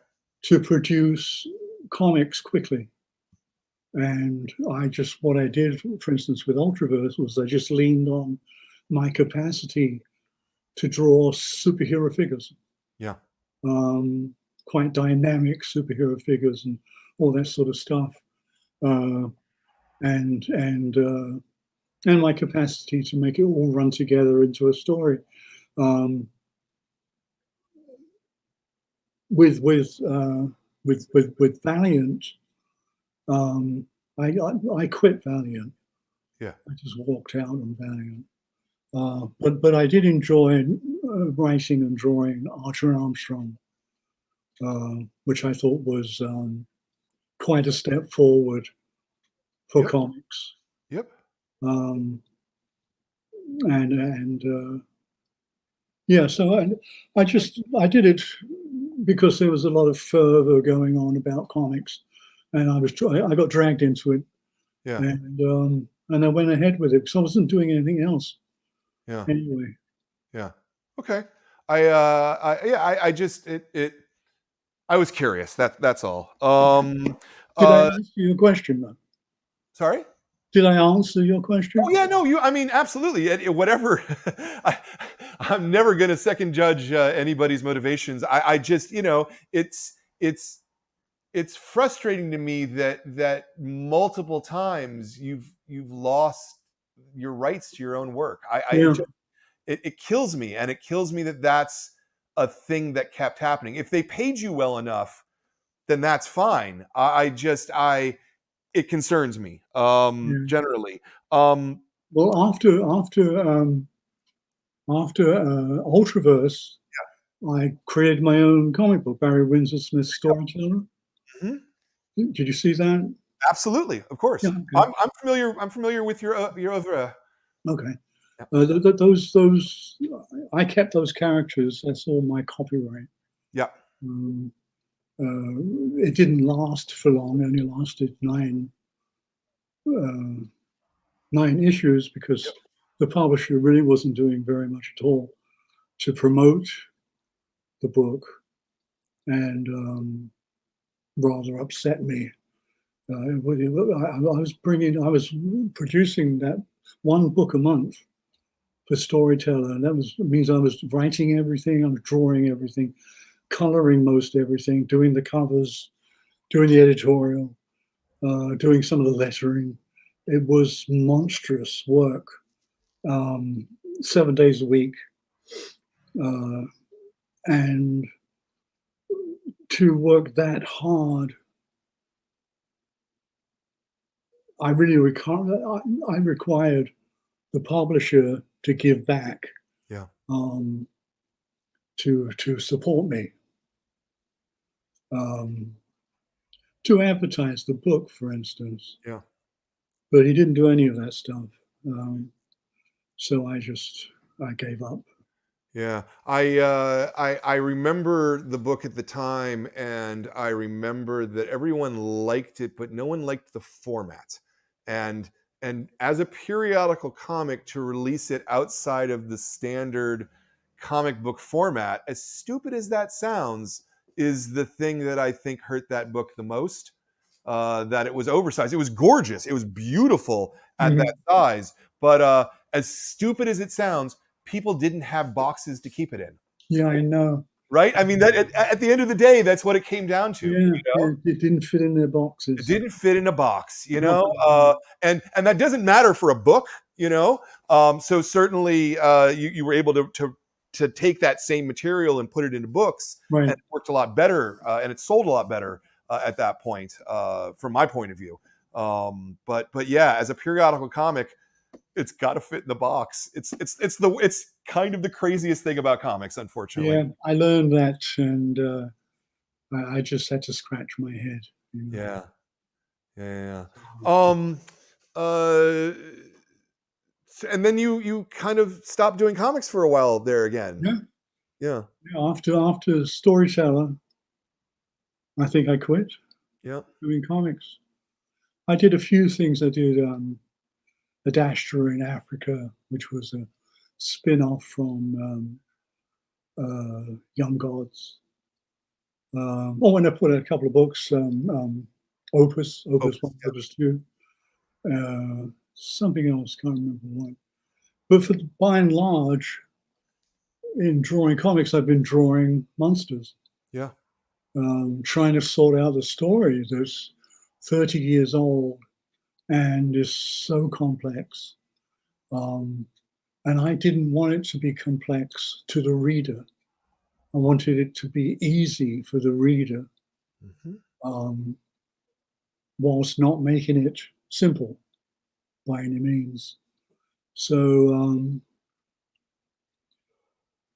to produce comics quickly. And what I did, for instance, with Ultraverse was I just leaned on my capacity to draw superhero figures, yeah, um, quite dynamic superhero figures and all that sort of stuff. Uh, and and uh, and my capacity to make it all run together into a story. Um, with Valiant, um, I quit Valiant. yeah, I just walked out on Valiant. But I did enjoy writing and drawing Archer Armstrong, which I thought was quite a step forward for yep, comics. yep, Um, and yeah, so I did it because there was a lot of fervor going on about comics, and I got dragged into it, yeah, and I went ahead with it because I wasn't doing anything else yeah. anyway. Yeah. Okay. I just I was curious. That's all. Did I Uh answer your question though? Sorry? Did I answer your Oh question? yeah, no, I mean absolutely. Whatever. I, I'm never going to second judge anybody's motivations. I just, it's it's frustrating to me that multiple times you've lost your rights to your own work. Yeah, It kills me, and it kills me that that's a thing that kept happening. If they paid you well enough, then that's fine. I just it concerns me, Yeah. generally. Well, after Ultraverse, I created my own comic book, Barry Windsor-Smith Storyteller. Mhm. Did you see that? Absolutely, of course. Yeah. Okay. I'm familiar with your other. Okay. Yeah. Those I kept those characters. That's all my copyright. Yeah. Um, it didn't last for long. It only lasted uh, 9 issues Yep. because the publisher really wasn't doing very much at all to promote the book, and rather upset me. I was producing that one book a month for Storyteller, and means I was writing everything, I was drawing everything, coloring most everything, doing the covers, doing the editorial, doing some of the lettering. It was monstrous work, 7 days a week, uh, and to work that hard, I required the publisher to give back, Yeah. um, to support me, um, to advertise the book, for instance. Yeah. But he didn't do any of that stuff. Um, so I gave up. Yeah, I remember the book at the time, and I remember that everyone liked it, but no one liked the format. And as a periodical comic, to release it outside of the standard comic book format, as stupid as that sounds, is the thing that I think hurt that book the most. That it was oversized. It was gorgeous. It was beautiful at that Mhm. size. But as stupid as it sounds, people didn't have boxes to keep it in, Yeah, I know. right? I mean, that at the end of the day, that's what it came down to. Yeah, yeah, it didn't fit in their It boxes. didn't fit in a box, Not at all. and that doesn't matter for a book, So certainly, you were able to take that same material and put it into books, and Right. it worked a lot better, and it sold a lot better at that point, from my point of view. But yeah, as a periodical comic, it's got to fit in the box. It's kind of the craziest thing about comics, unfortunately. Yeah, I learned that, and I just had to scratch my head. You know. Yeah, yeah, yeah. Uh, and then you kind of stopped doing comics for a while there again. Yeah, Yeah, yeah. After Storyteller, I think I quit yeah. doing comics. I did a few things. I did a Dash in Africa, which was a spin-off from Young Gods. And I put a couple of books, Oh, Opus 1, yeah, Opus 2, something else, can't remember what. But by and large, in drawing comics, I've been drawing monsters, yeah. trying to sort out the story that's 30 years old and is so complex. Um, and I didn't want it to be complex to the reader. I wanted it to be easy for the reader, Mhm. um, whilst not making it simple by any means. So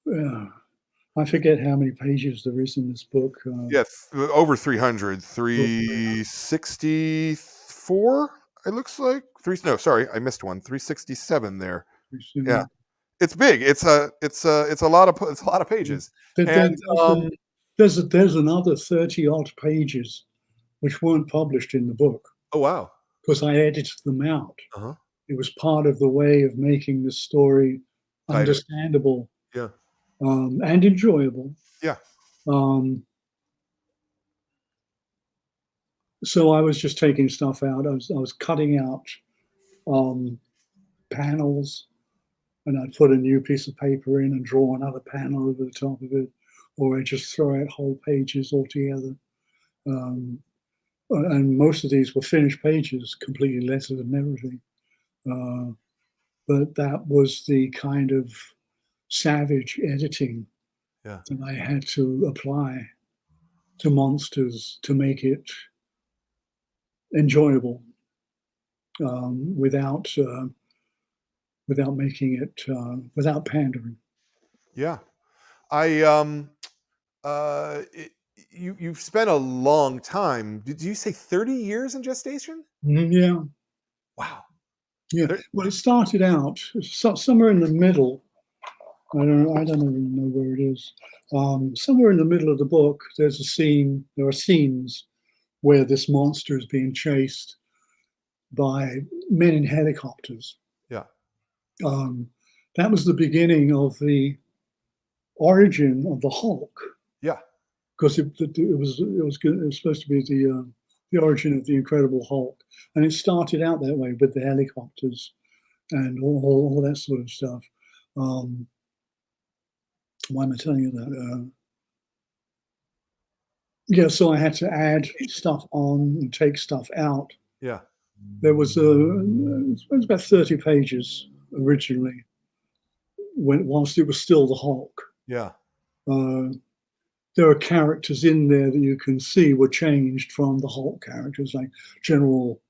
yeah, I forget how many pages there is in this book. Yes, over 300, Book 364. It looks like three. No, sorry, I missed one. 367 there. Yeah, it's big. It's a lot of it's a lot of pages. there, there, And there's another 30 odd pages which weren't published in the book oh wow. because I edited them out. Uh huh. It was part of the way of making the story Tighter. understandable, Yeah. and enjoyable. Yeah. Um, so I was just taking stuff out. I was cutting out um, panels, and I'd put a new piece of paper in and draw another panel over the top of it, or I just throw out whole pages altogether. Um, and most of these were finished pages, completely lettered and everything. Uh, but that was the kind of savage editing Yeah. that I had to apply to monsters to make it enjoyable without making it without pandering. Yeah. I it, you've spent a long time. Did you say 30 years in gestation? Yeah, Wow. yeah. Thir- Well, it started out somewhere in the middle. I don't even know where it is. Somewhere in the middle of the book, there's a scene. There are scenes where this monster is being chased by men in helicopters. yeah. Um, that was the beginning of the origin of the Hulk, Yeah. because it was supposed to be the origin of the Incredible Hulk, and it started out that way with the helicopters and all that sort of stuff. Um, why am I telling you that? Yeah, so I had to add stuff on and take stuff out. Yeah. There was it was about 30 pages originally, whilst it was still the Hulk. Yeah. Uh, there are characters in there that you can see were changed from the Hulk characters, like General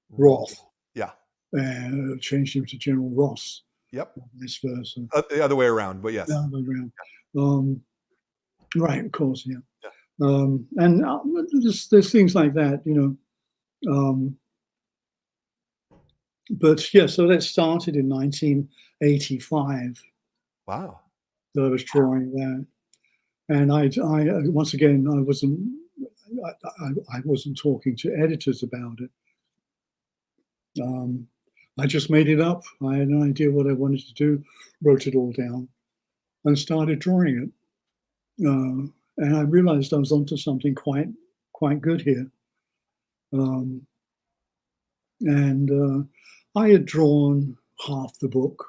Roth, Yeah. and changed him to General Ross, Yep. vice versa. The other way around, but yes. The other way around. Right, of course, yeah. Yeah. And there's things like that, you know. But yeah, so that started in 1985. Wow. That I was drawing that, and I once again I wasn't talking to editors about it. I just made it up. I had no idea what I wanted to do, wrote it all down, and started drawing it. And I realized I was onto something quite good here. Um, and I had drawn half the book,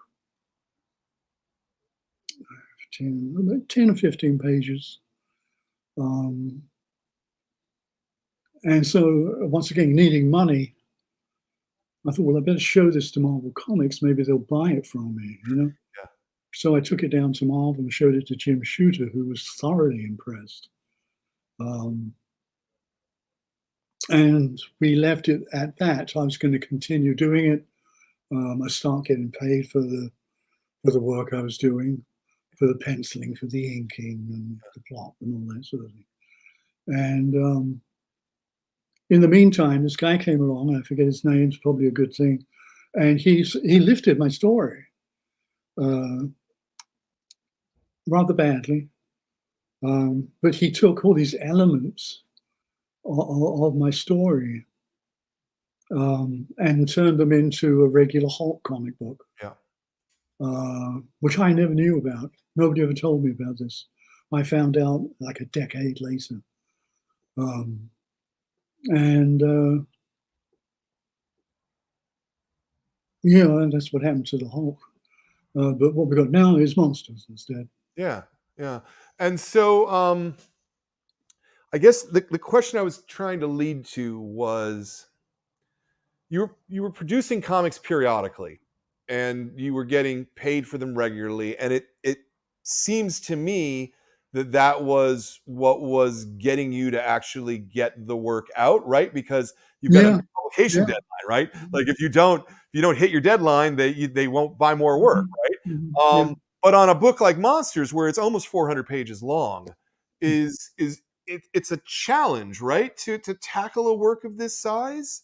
10 or 15 pages. And so once again, needing money, I thought, well, I better show this to Marvel Comics. Maybe they'll buy it from me, you know? Yeah. So I took it down to Marvel and showed it to Jim Shooter, who was thoroughly impressed. And we left it at that. I was going to continue doing it. I start getting paid for the work I was doing, for the penciling, for the inking, and the plot, and all that sort of thing. And in the meantime, this guy came along. I forget his name. It's probably a good thing. And he lifted my story rather badly, but he took all these elements of my story and turned them into a regular Hulk comic book, Yeah. which I never knew about. Nobody ever told me about this. I found out like a decade later. And and that's what happened to the Hulk. But what we got now is monsters instead. Yeah. Yeah. And so I guess the question I was trying to lead to was you were producing comics periodically and you were getting paid for them regularly, and it seems to me that that was what was getting you to actually get the work out, right? Because you've got a Yeah, publication yeah. deadline, right? Like if you don't hit your deadline, they won't buy more work, Mhm, mhm, right? yeah. But on a book like Monsters, where it's almost 400 pages long, it's a challenge, right? To tackle a work of this size.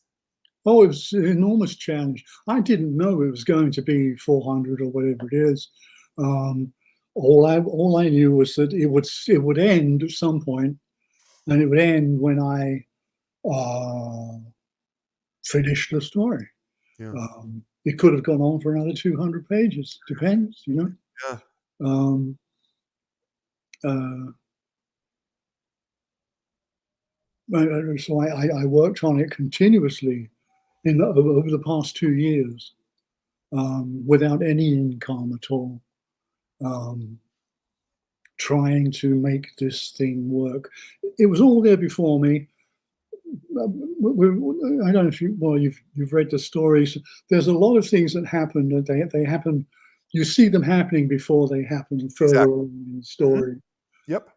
Oh, it was an enormous challenge. I didn't know it was going to be 400 or whatever it is. Um, all I knew was that it would end at some point, and it would end when I finished the story. Yeah. It could have gone on for another 200 pages. Depends, you know. Yeah. Um, uh, so I worked on it continuously over the past 2 years without any income at all, trying to make this thing work. It was all there before me. I don't know if you've read the stories. There's a lot of things that happen that they happen. You see them happening before they happen further Exactly. on in the Mhm. story. Yep.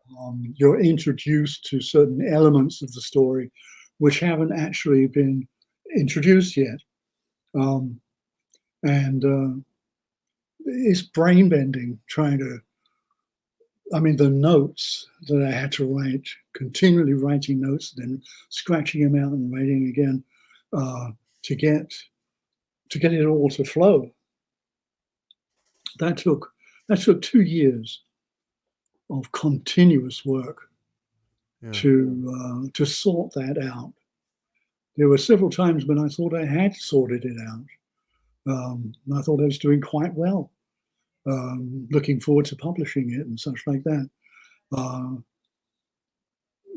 You're introduced to certain elements of the story which haven't actually been introduced yet. And it's brain bending trying to, I mean, the notes that I had to write, continually writing notes, then scratching them out and writing again, to get it all to flow. That took 2 years of continuous work Yeah. to sort that out. There were several times when I thought I had sorted it out. I thought I was doing quite well, looking forward to publishing it and such like that.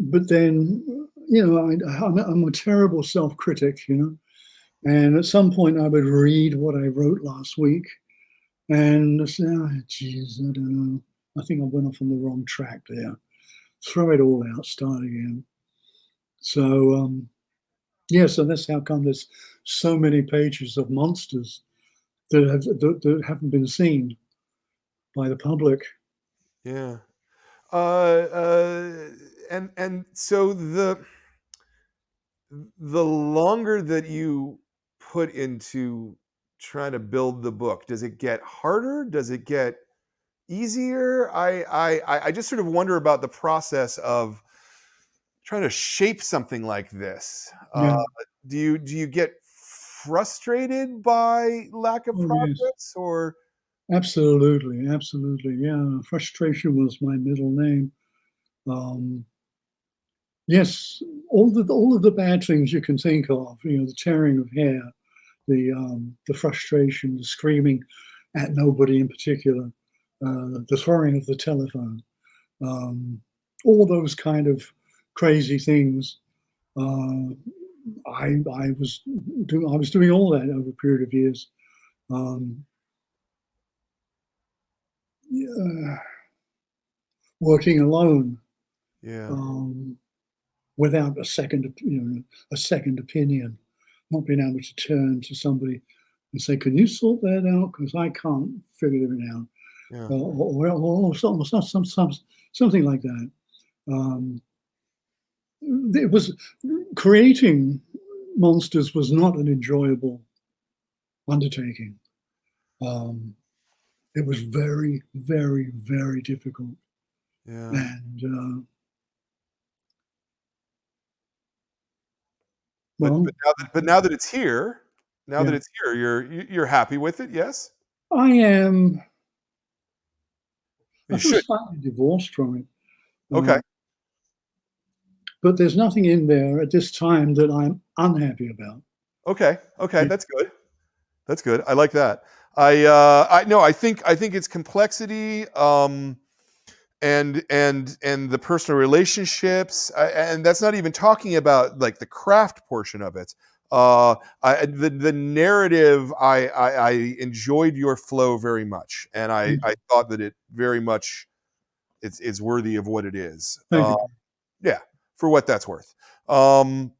But then, I'm a terrible self-critic, and at some point I would read what I wrote last week and say, oh, geez, I don't know. I think I went off on the wrong track there. Throw it all out, start again. So, so that's how come there's so many pages of monsters that haven't been seen by the public. Yeah. And so the longer that you put into trying to build the book, does it get harder? Does it get easier? I just sort of wonder about the process of trying to shape something like this. Yeah. Do you get frustrated by lack of Oh, yes. progress, or Absolutely, absolutely. Yeah, frustration was my middle name. Um, yes, all of the bad things you can think of. The tearing of hair, the frustration, the screaming at nobody in particular, the throwing of the telephone, um, all those kind of crazy things. Uh, I was doing all that over a period of years. Um, yeah, working alone, yeah, um, without a second opinion, not being able to turn to somebody and say, "Can you sort that out? Because I can't figure it out," yeah, or something like that. Um, it was creating monsters was not an enjoyable undertaking. Um, it was very, very, very difficult, yeah. and But well, but now that it's here, yeah, you're happy with it, yes? I am. I You feel should. slightly divorced from it, Okay. but there's nothing in there at this time that I'm unhappy about. Okay. Okay, Yeah. that's good. That's good. I like that. I no, I think it's complexity, and the personal relationships, and that's not even talking about like the craft portion of it. The narrative, I enjoyed your flow very much, and I thought that it very much it's worthy of what it is. Thank you. Yeah, for what that's worth. Um,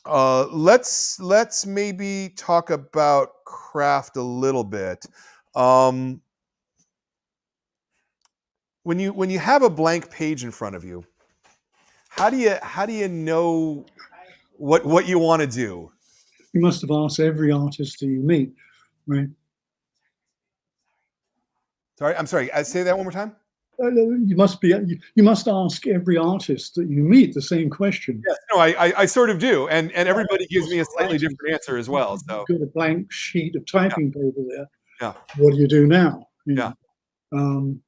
let's maybe talk about craft a little bit. Um, when you have a blank page in front of you, how do you know what you want to do? You must have asked every artist that you meet, right? Sorry, I'm sorry. Say that one more time. You must ask every artist that you meet the same question. Yes, no, I sort of do, and Yeah, everybody gives me a also slightly writing. different answer as well. You've So got a blank sheet of yeah, typing paper there. yeah, What do you do now? yeah. Um,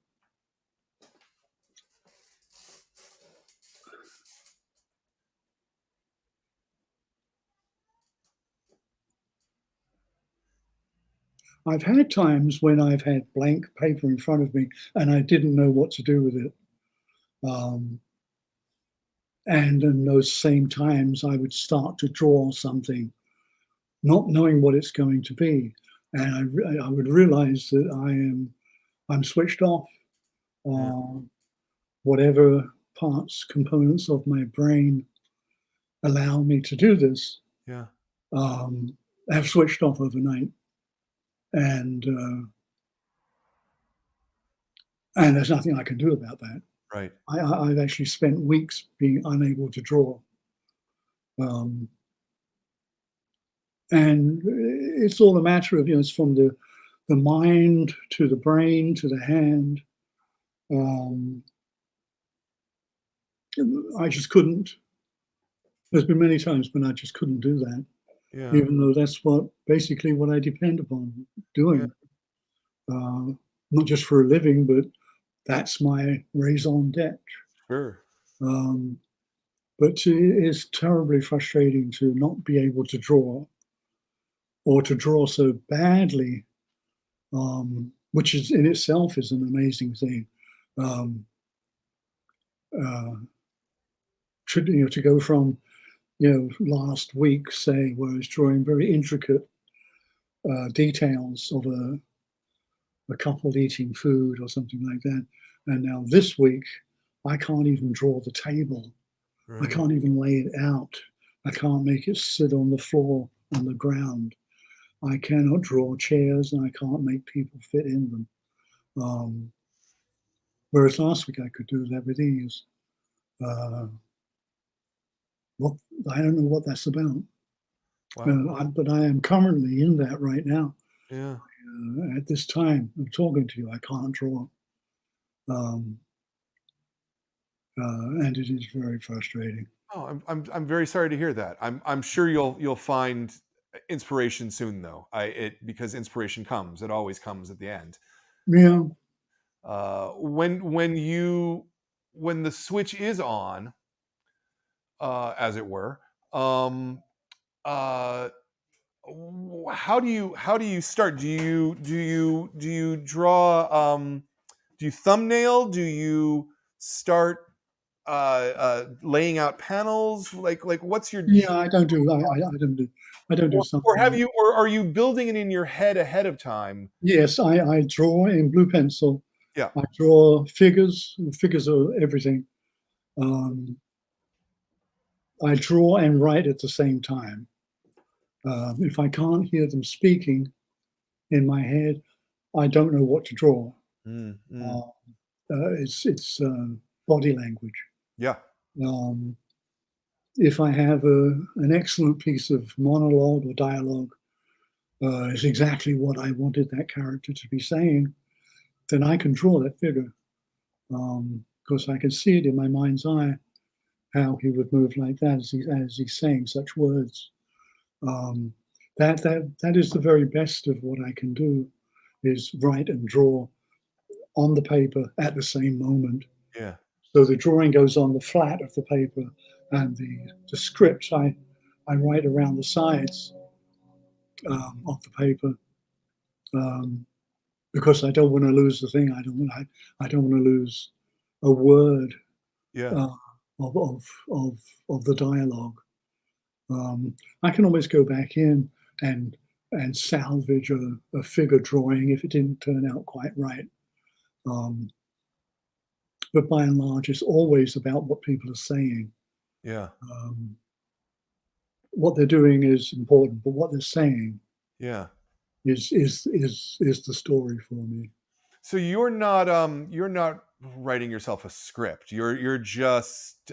I've had times when I've had blank paper in front of me and I didn't know what to do with it. Um, and in those same times, I would start to draw something, not knowing what it's going to be. And I would realize that I'm switched off. Yeah, Uh, whatever parts, components of my brain allow me to do this, yeah, um, have switched off overnight. And there's nothing I can do about that. right. I've actually spent weeks being unable to draw. Um, and it's all a matter of, it's from the mind to the brain to the hand. Um, I just couldn't. There's been many times when I just couldn't do that, Yeah. even though that's basically what I depend upon Yeah. doing, uh, not just for a living, but that's my raison d'être. Sure. Um, but it is terribly frustrating to not be able to draw, or to draw so badly, which is in itself is an amazing thing. Um, uh, to go from, last week, say, where I was drawing very intricate details of a couple eating food or something like that, and now this week I can't even draw the table. I Right. can't even lay it out. I can't make it sit on the floor, on the ground. I cannot draw chairs, and I can't make people fit in them. Um, Whereas last week I could do that with ease. Uh, what I don't know what that's about, Wow. but I am currently in that right now. Yeah. At this time, I'm talking to you. I can't draw, um, and it is very frustrating. Oh, I'm very sorry to hear that. I'm sure you'll find inspiration soon though. Because inspiration comes. It always comes at the end. Yeah, When the switch is on, as it were, um, uh, how do you start? Do you draw? Do you thumbnail? Do you start laying out panels? Like what's your yeah. I don't do or have something. you or are you building it in your head ahead of time? Yes, I draw in blue pencil. Yeah. I draw figures. Figures are everything. Um, I draw and write at the same time. If I can't hear them speaking in my head, I don't know what to draw. Mm, mm. Uh, it's body language. Yeah. Um, if I have an excellent piece of monologue or dialogue, is exactly what I wanted that character to be saying, then I can draw that figure, because I can see it in my mind's eye how he would move like that as he's saying such words. Um, that is the very best of what I can do, is write and draw on the paper at the same moment. Yeah. So the drawing goes on the flat of the paper, and the script I write around the sides of the paper, um, because I don't want to lose the thing. I don't want to lose a word Yeah. uh, of, of of the dialogue. I can always go back in and salvage a figure drawing if it didn't turn out quite right. Um, but by and large, it's always about what people are saying. Yeah. Um, what they're doing is important, but what they're saying Yeah. is the story for me. So you're not writing yourself a script. You're just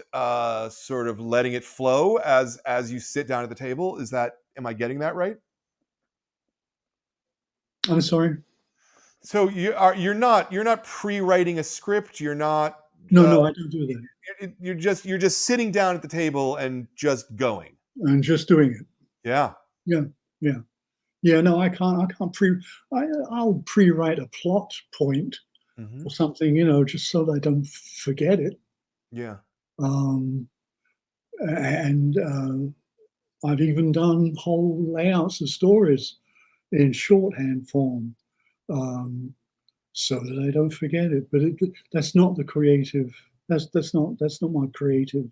sort of letting it flow as you sit down at the table. Am I getting that right? I'm sorry. So you're not pre-writing a script. You're not No, uh, no, I don't do that. you're just sitting down at the table and just going. I'm just doing it. Yeah. Yeah, yeah, yeah. No, I can't. I can't pre. I'll pre-write a plot point Hmm. or something, just so that I don't forget it. Yeah. Um, and I've even done whole layouts of stories in shorthand form, um, so that I don't forget it. But that's not the creative. That's not my creative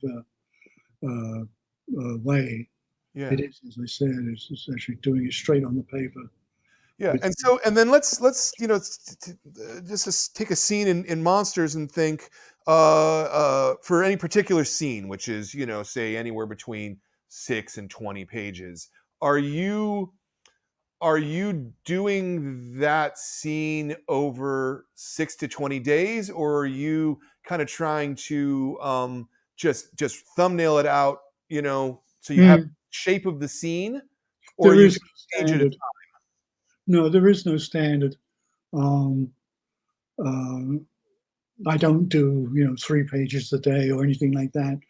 way. Yeah. It is, as I said, it's actually doing it straight on the paper. Yeah, With, and then let's just take a scene in Monsters and think for any particular scene, which is say anywhere between 6 and 20 pages. Are you are you doing that scene over 6 to 20 days, or are you kind of trying to just thumbnail it out, So you have shape of the scene, or There you is do no page at a standard. No, there is no standard. Um, uh, I don't do 3 pages a day or anything like that.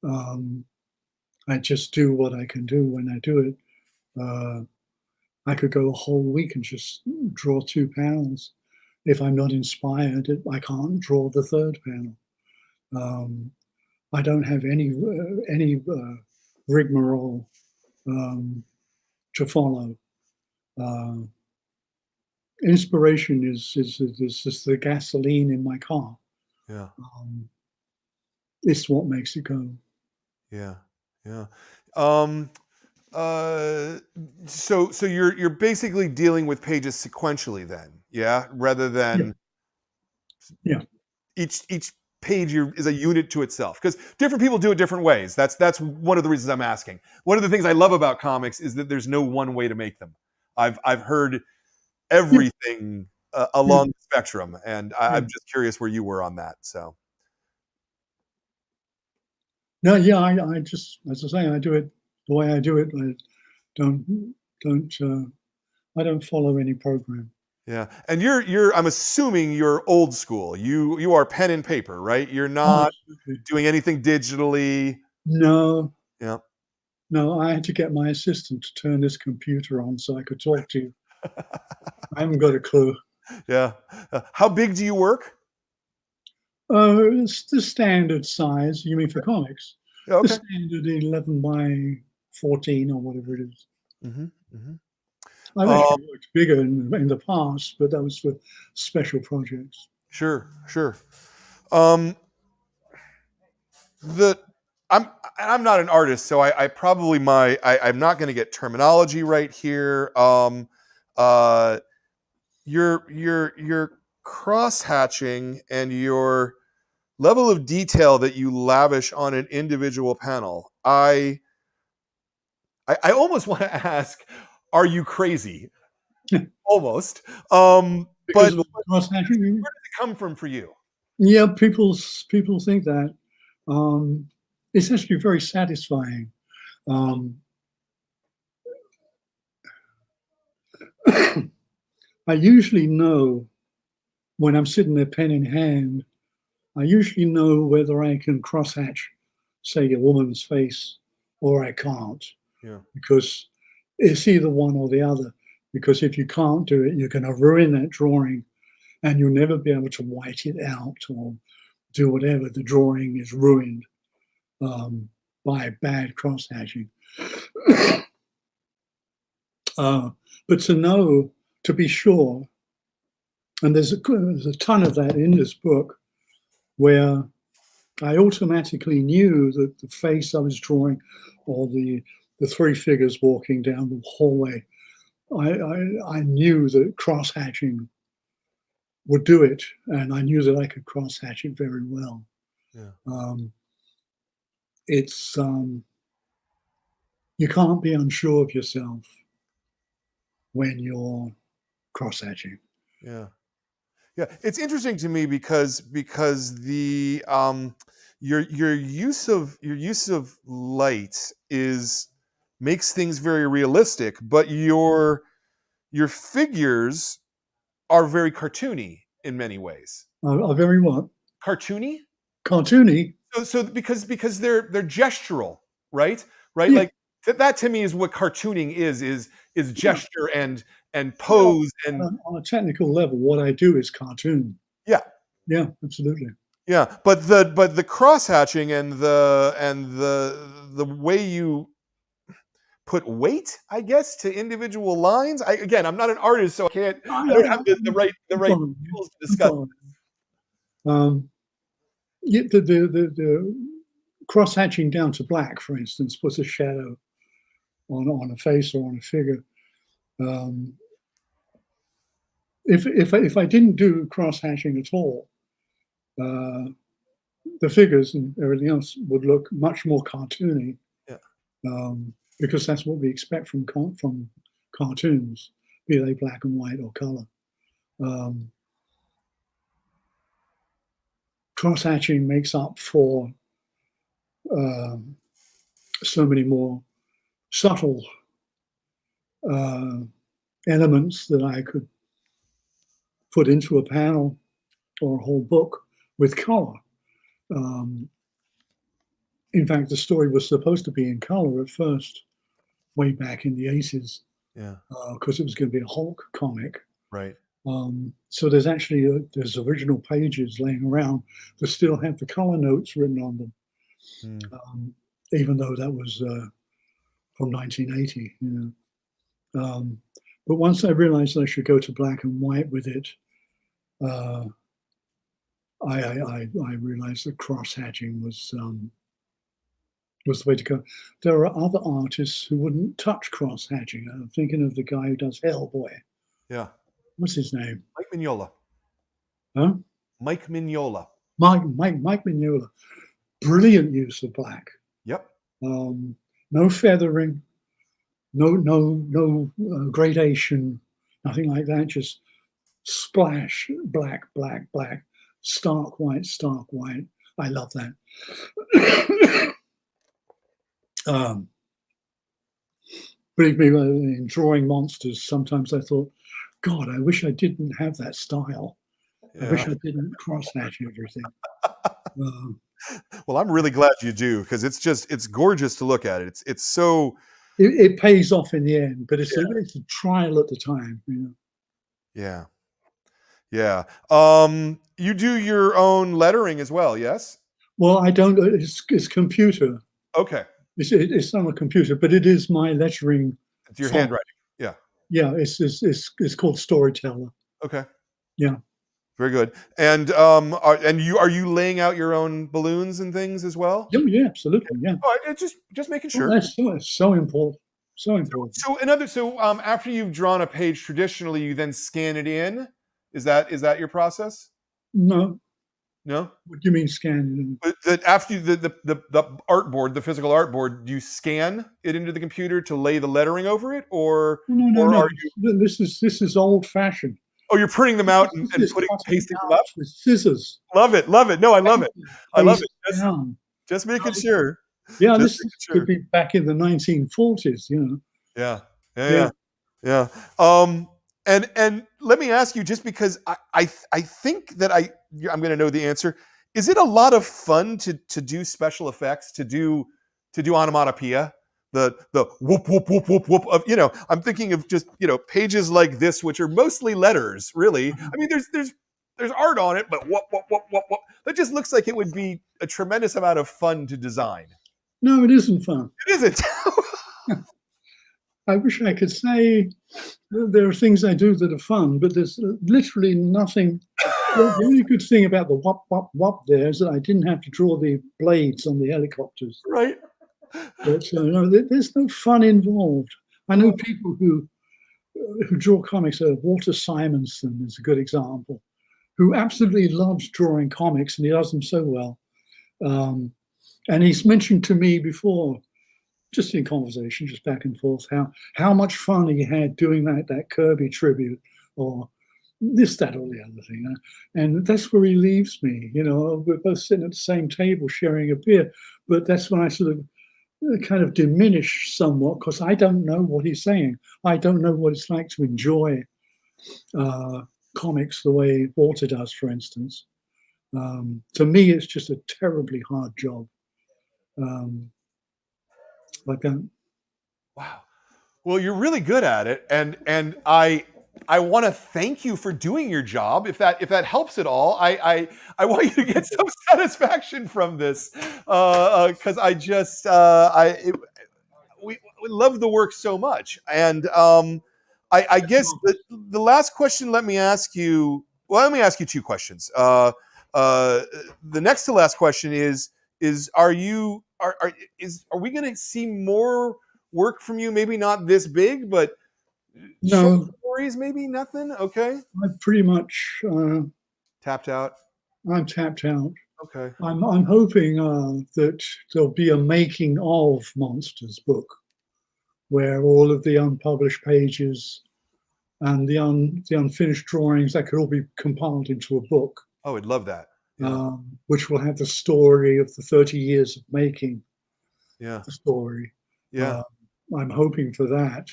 Um, I just do what I can do when I do it. Uh, I could go a whole week and just draw 2 panels. If I'm not inspired, I can't draw the third panel. I don't have any rigmarole to follow. Uh, Inspiration is just the gasoline in my car. Yeah, Um, it's what makes it go. yeah, yeah. Um, uh, so you're basically dealing with pages sequentially then, yeah, rather Yeah, than yeah, each page is a unit to itself, because different people do it different ways. That's one of the reasons I'm asking. One of the things I love about comics is that there's no one way to make them. I've heard yeah, everything yeah, along the spectrum, and yeah. I'm just curious where you were on that. So No, yeah. I just, as I say, I do it the way I do it. I don't. I don't follow any program. yeah, and you're I'm assuming you're old school. You are pen and paper, right? You're Oh, not absolutely. doing anything digitally. No, Yeah. no. I had to get my assistant to turn this computer on so I could talk to you. I haven't got a clue. Yeah. How big do you work? It's the standard size. You mean for comics? Yeah, The okay. standard 11 by 14 or whatever it is. Hmm. Hmm. I've actually worked bigger in the past, but that was for special projects. Sure, sure. Um, the I'm not an artist, so I probably I'm not going to get terminology right here. Uh, your cross hatching and your level of detail that you lavish on an individual panel. I almost want to ask, are you crazy? Almost. Because But of the cross hatching. where does it come from for you? Yeah, people think that. Um, it's actually very satisfying. Um, I usually know when I'm sitting there pen in hand, I usually know whether I can crosshatch, say, a woman's face or I can't, Yeah. because it's either one or the other. Because if you can't do it, you're going to ruin that drawing and you'll never be able to white it out or do whatever. The drawing is ruined by bad crosshatching. uh, but to know, to be sure, and there's a ton of that in this book where I automatically knew that the face I was drawing or the three figures walking down the hallway, I knew that cross hatching would do it, and I knew that I could cross hatch it very well. Yeah. Um, it's You can't be unsure of yourself when you're cross hatching. Yeah. Yeah, it's interesting to me because the your use of light is makes things very realistic, but your figures are very cartoony in many ways. Are very what? Cartoony? Cartoony. So because they're gestural, right? Right? Yeah. Like that to me is what cartooning is Yeah. gesture and Well, pose and on a technical level, what I do is cartoon. yeah. Yeah, absolutely. Yeah, but the cross hatching and the way you put weight, I guess, to individual lines. Again, I'm not an artist, so I don't have the I'm right following you. tools to I'm discuss. following you. Yeah, the cross hatching down to black, for instance, puts a shadow on a face or on a figure. Um, if I didn't do cross hatching at all, uh, the figures and everything else would look much more cartoony, Yeah, because that's what we expect from cartoons, be they black and white or color. Um, Cross hatching makes up for um so many more subtle elements that I could put into a panel or a whole book with color. In fact, the story was supposed to be in color at first, way back in the 80s, Yeah. because it was going to be a Hulk comic. Right. So there's actually there's original pages laying around that still have the color notes written on them, even though that was from 1980. You know, but once I realized I should go to black and white with it, I realized that cross hatching was the way to go. There are other artists who wouldn't touch cross hatching. I'm thinking of the guy who does Hellboy. Yeah. What's his name? Mike Mignola. Huh? Mike Mignola. Mike Mignola. Brilliant use of black. Yep. No feathering, no gradation, nothing like that. Just splash, black, black, black, stark white, stark white. I love that. Believe me, in drawing monsters, sometimes I thought, God, I wish I didn't have that style. Yeah. I wish I didn't cross-hatch everything. Well, I'm really glad you do, because it's gorgeous to look at it. It's so... It pays off in the end, but it's a trial at the time, you know. Yeah. Yeah. You do your own lettering as well, yes? Well, I don't. It's computer. Okay. It's on a computer, but it is my lettering. It's your handwriting. Yeah. Yeah. It's called Storyteller. Okay. Yeah. Very good. And are you laying out your own balloons and things as well? Yeah, absolutely. Yeah. Oh, just making sure. Well, that's so important. So important. So after you've drawn a page traditionally, you then scan it in. Is that your process? No. No. What do you mean scanning? But after the artboard, the physical artboard, do you scan it into the computer to lay the lettering over it, or No. Are you... This is old fashioned. Oh, you're printing them out and pasting them up with scissors. Love it. No, I love it. I love it. Just making sure. Yeah, this could be back in the 1940s, you know. Yeah. And let me ask you, just because I think that I'm going to know the answer. Is it a lot of fun to do special effects, to do onomatopoeia, the whoop whoop whoop whoop whoop of, you know? I'm thinking of just, you know, pages like this, which are mostly letters, really. I mean, there's art on it, but whoop whoop whoop whoop whoop. That just looks like it would be a tremendous amount of fun to design. No, it isn't fun. It isn't. I wish I could say there are things I do that are fun, but there's literally nothing. The only good thing about the whop, whop, whop there is that I didn't have to draw the blades on the helicopters. Right. But no, there's no fun involved. I know people who draw comics. Walter Simonson is a good example, who absolutely loves drawing comics, and he does them so well. And he's mentioned to me before, just in conversation, just back and forth, how much fun he had doing that Kirby tribute, or this, that, or the other thing. And that's where he leaves me. You know, we're both sitting at the same table sharing a beer, but that's when I sort of kind of diminish somewhat, because I don't know what he's saying. I don't know what it's like to enjoy comics the way Walter does, for instance. To me, it's just a terribly hard job. Like that. Wow. Well, you're really good at it, and I want to thank you for doing your job. If that helps at all, I want you to get some satisfaction from this, because we love the work so much. And I guess the last question. Let me ask you two questions. The next to last question is are we going to see more work from you? Maybe not this big, but no stories, maybe nothing. Okay. I'm pretty much tapped out. I'm tapped out. Okay. I'm hoping that there'll be a making of Monsters book, where all of the unpublished pages and the unfinished drawings, that could all be compiled into a book. Oh, I'd love that. Yeah. Which will have the story of the 30 years of making. Yeah. the story. Yeah. I'm hoping for that.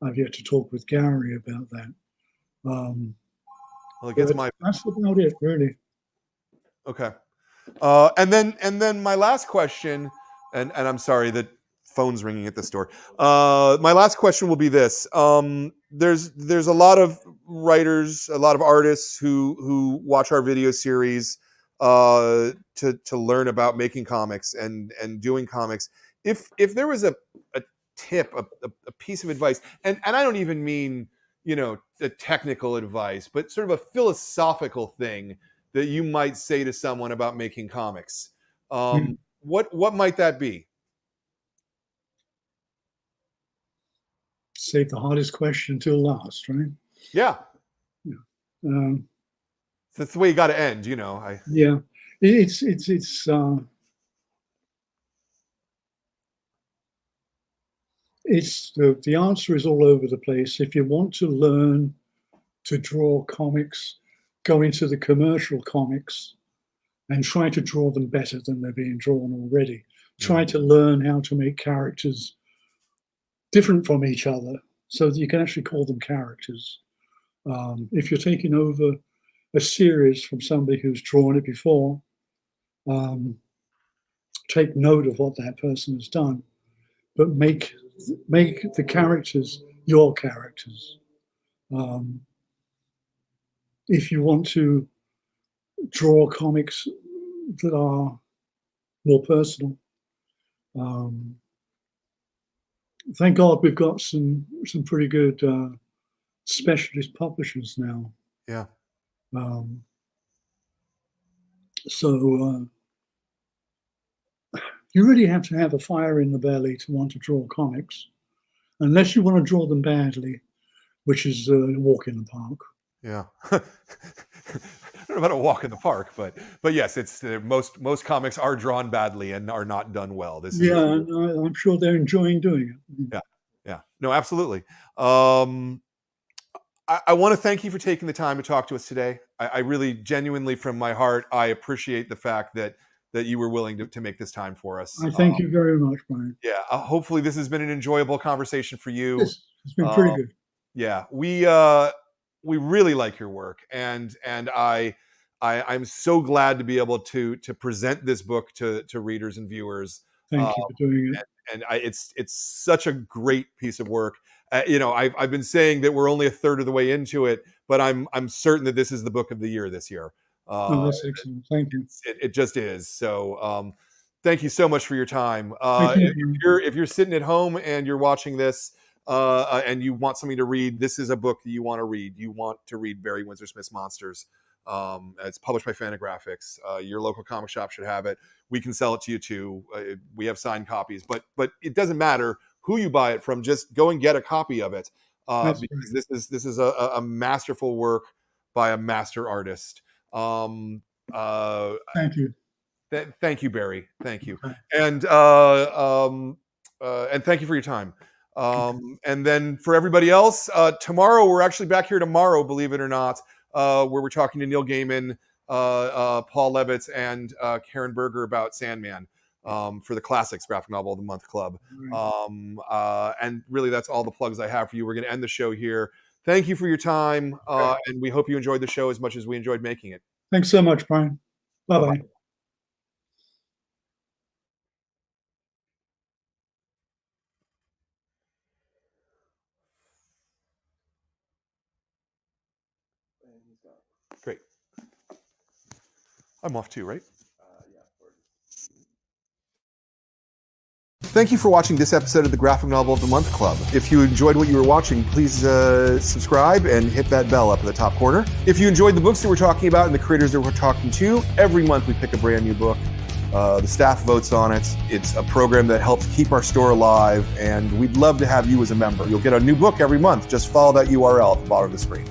I've yet to talk with Gary about that. Well, it gets my that's about it, really. okay. And then my last question, and I'm sorry that phone's ringing at this door. My last question will be this: there's a lot of writers, a lot of artists who watch our video series to learn about making comics and doing comics. If there was a tip, a piece of advice, and I don't even mean the technical advice, but sort of a philosophical thing that you might say to someone about making comics, what might that be? Save the hardest question till last, right? Yeah, Yeah. Um, that's the way you got to end. yeah. It's the answer is all over the place. If you want to learn to draw comics, go into the commercial comics and try to draw them better than they're being drawn already. Try to learn how to make characters different from each other so that you can actually call them characters. If you're taking over a series from somebody who's drawn it before, take note of what that person has done, but make the characters your characters. If you want to draw comics that are more personal, thank God we've got some pretty good specialist publishers now. Yeah. So you really have to have a fire in the belly to want to draw comics, unless you want to draw them badly, which is a walk in the park. Yeah. I don't know about a walk in the park, but yes, it's most comics are drawn badly and are not done well. I'm sure they're enjoying doing it. Yeah. No, absolutely. I want to thank you for taking the time to talk to us today. I really, genuinely, from my heart, I appreciate the fact that you were willing to make this time for us. I thank you very much, Brian. Yeah. Hopefully, this has been an enjoyable conversation for you. It's been pretty good. Yeah, we really like your work, and I'm so glad to be able to present this book to readers and viewers. Thank you for doing it. And it's such a great piece of work. I've been saying that we're only a third of the way into it, but I'm certain that this is the book of the year this year. That's excellent. Thank you. It just is. So thank you so much for your time. Thank you. If you're sitting at home and you're watching this, and you want something to read, this is a book that you want to read. You want to read Barry Windsor-Smith's Monsters. It's published by Fantagraphics. Your local comic shop should have it. We can sell it to you too. We have signed copies, but it doesn't matter who you buy it from. Just go and get a copy of it, because this is a masterful work by a master artist. Thank you. Thank you, Barry. Thank you, Okay. and thank you for your time. And then for everybody else, tomorrow, we're actually back here tomorrow, believe it or not, where we're talking to Neil Gaiman, Paul Levitz, and Karen Berger about Sandman, for the Classics Graphic Novel of the Month Club. And really, that's all the plugs I have for you. We're going to end the show here. Thank you for your time, and we hope you enjoyed the show as much as we enjoyed making it. Thanks so much, Brian. Bye-bye. Great. I'm off too, right? Thank you for watching this episode of the Graphic Novel of the Month Club. If you enjoyed what you were watching, please subscribe and hit that bell up in the top corner. If you enjoyed the books that we're talking about and the creators that we're talking to, every month we pick a brand new book. The staff votes on it. It's a program that helps keep our store alive, and we'd love to have you as a member. You'll get a new book every month. Just follow that URL at the bottom of the screen.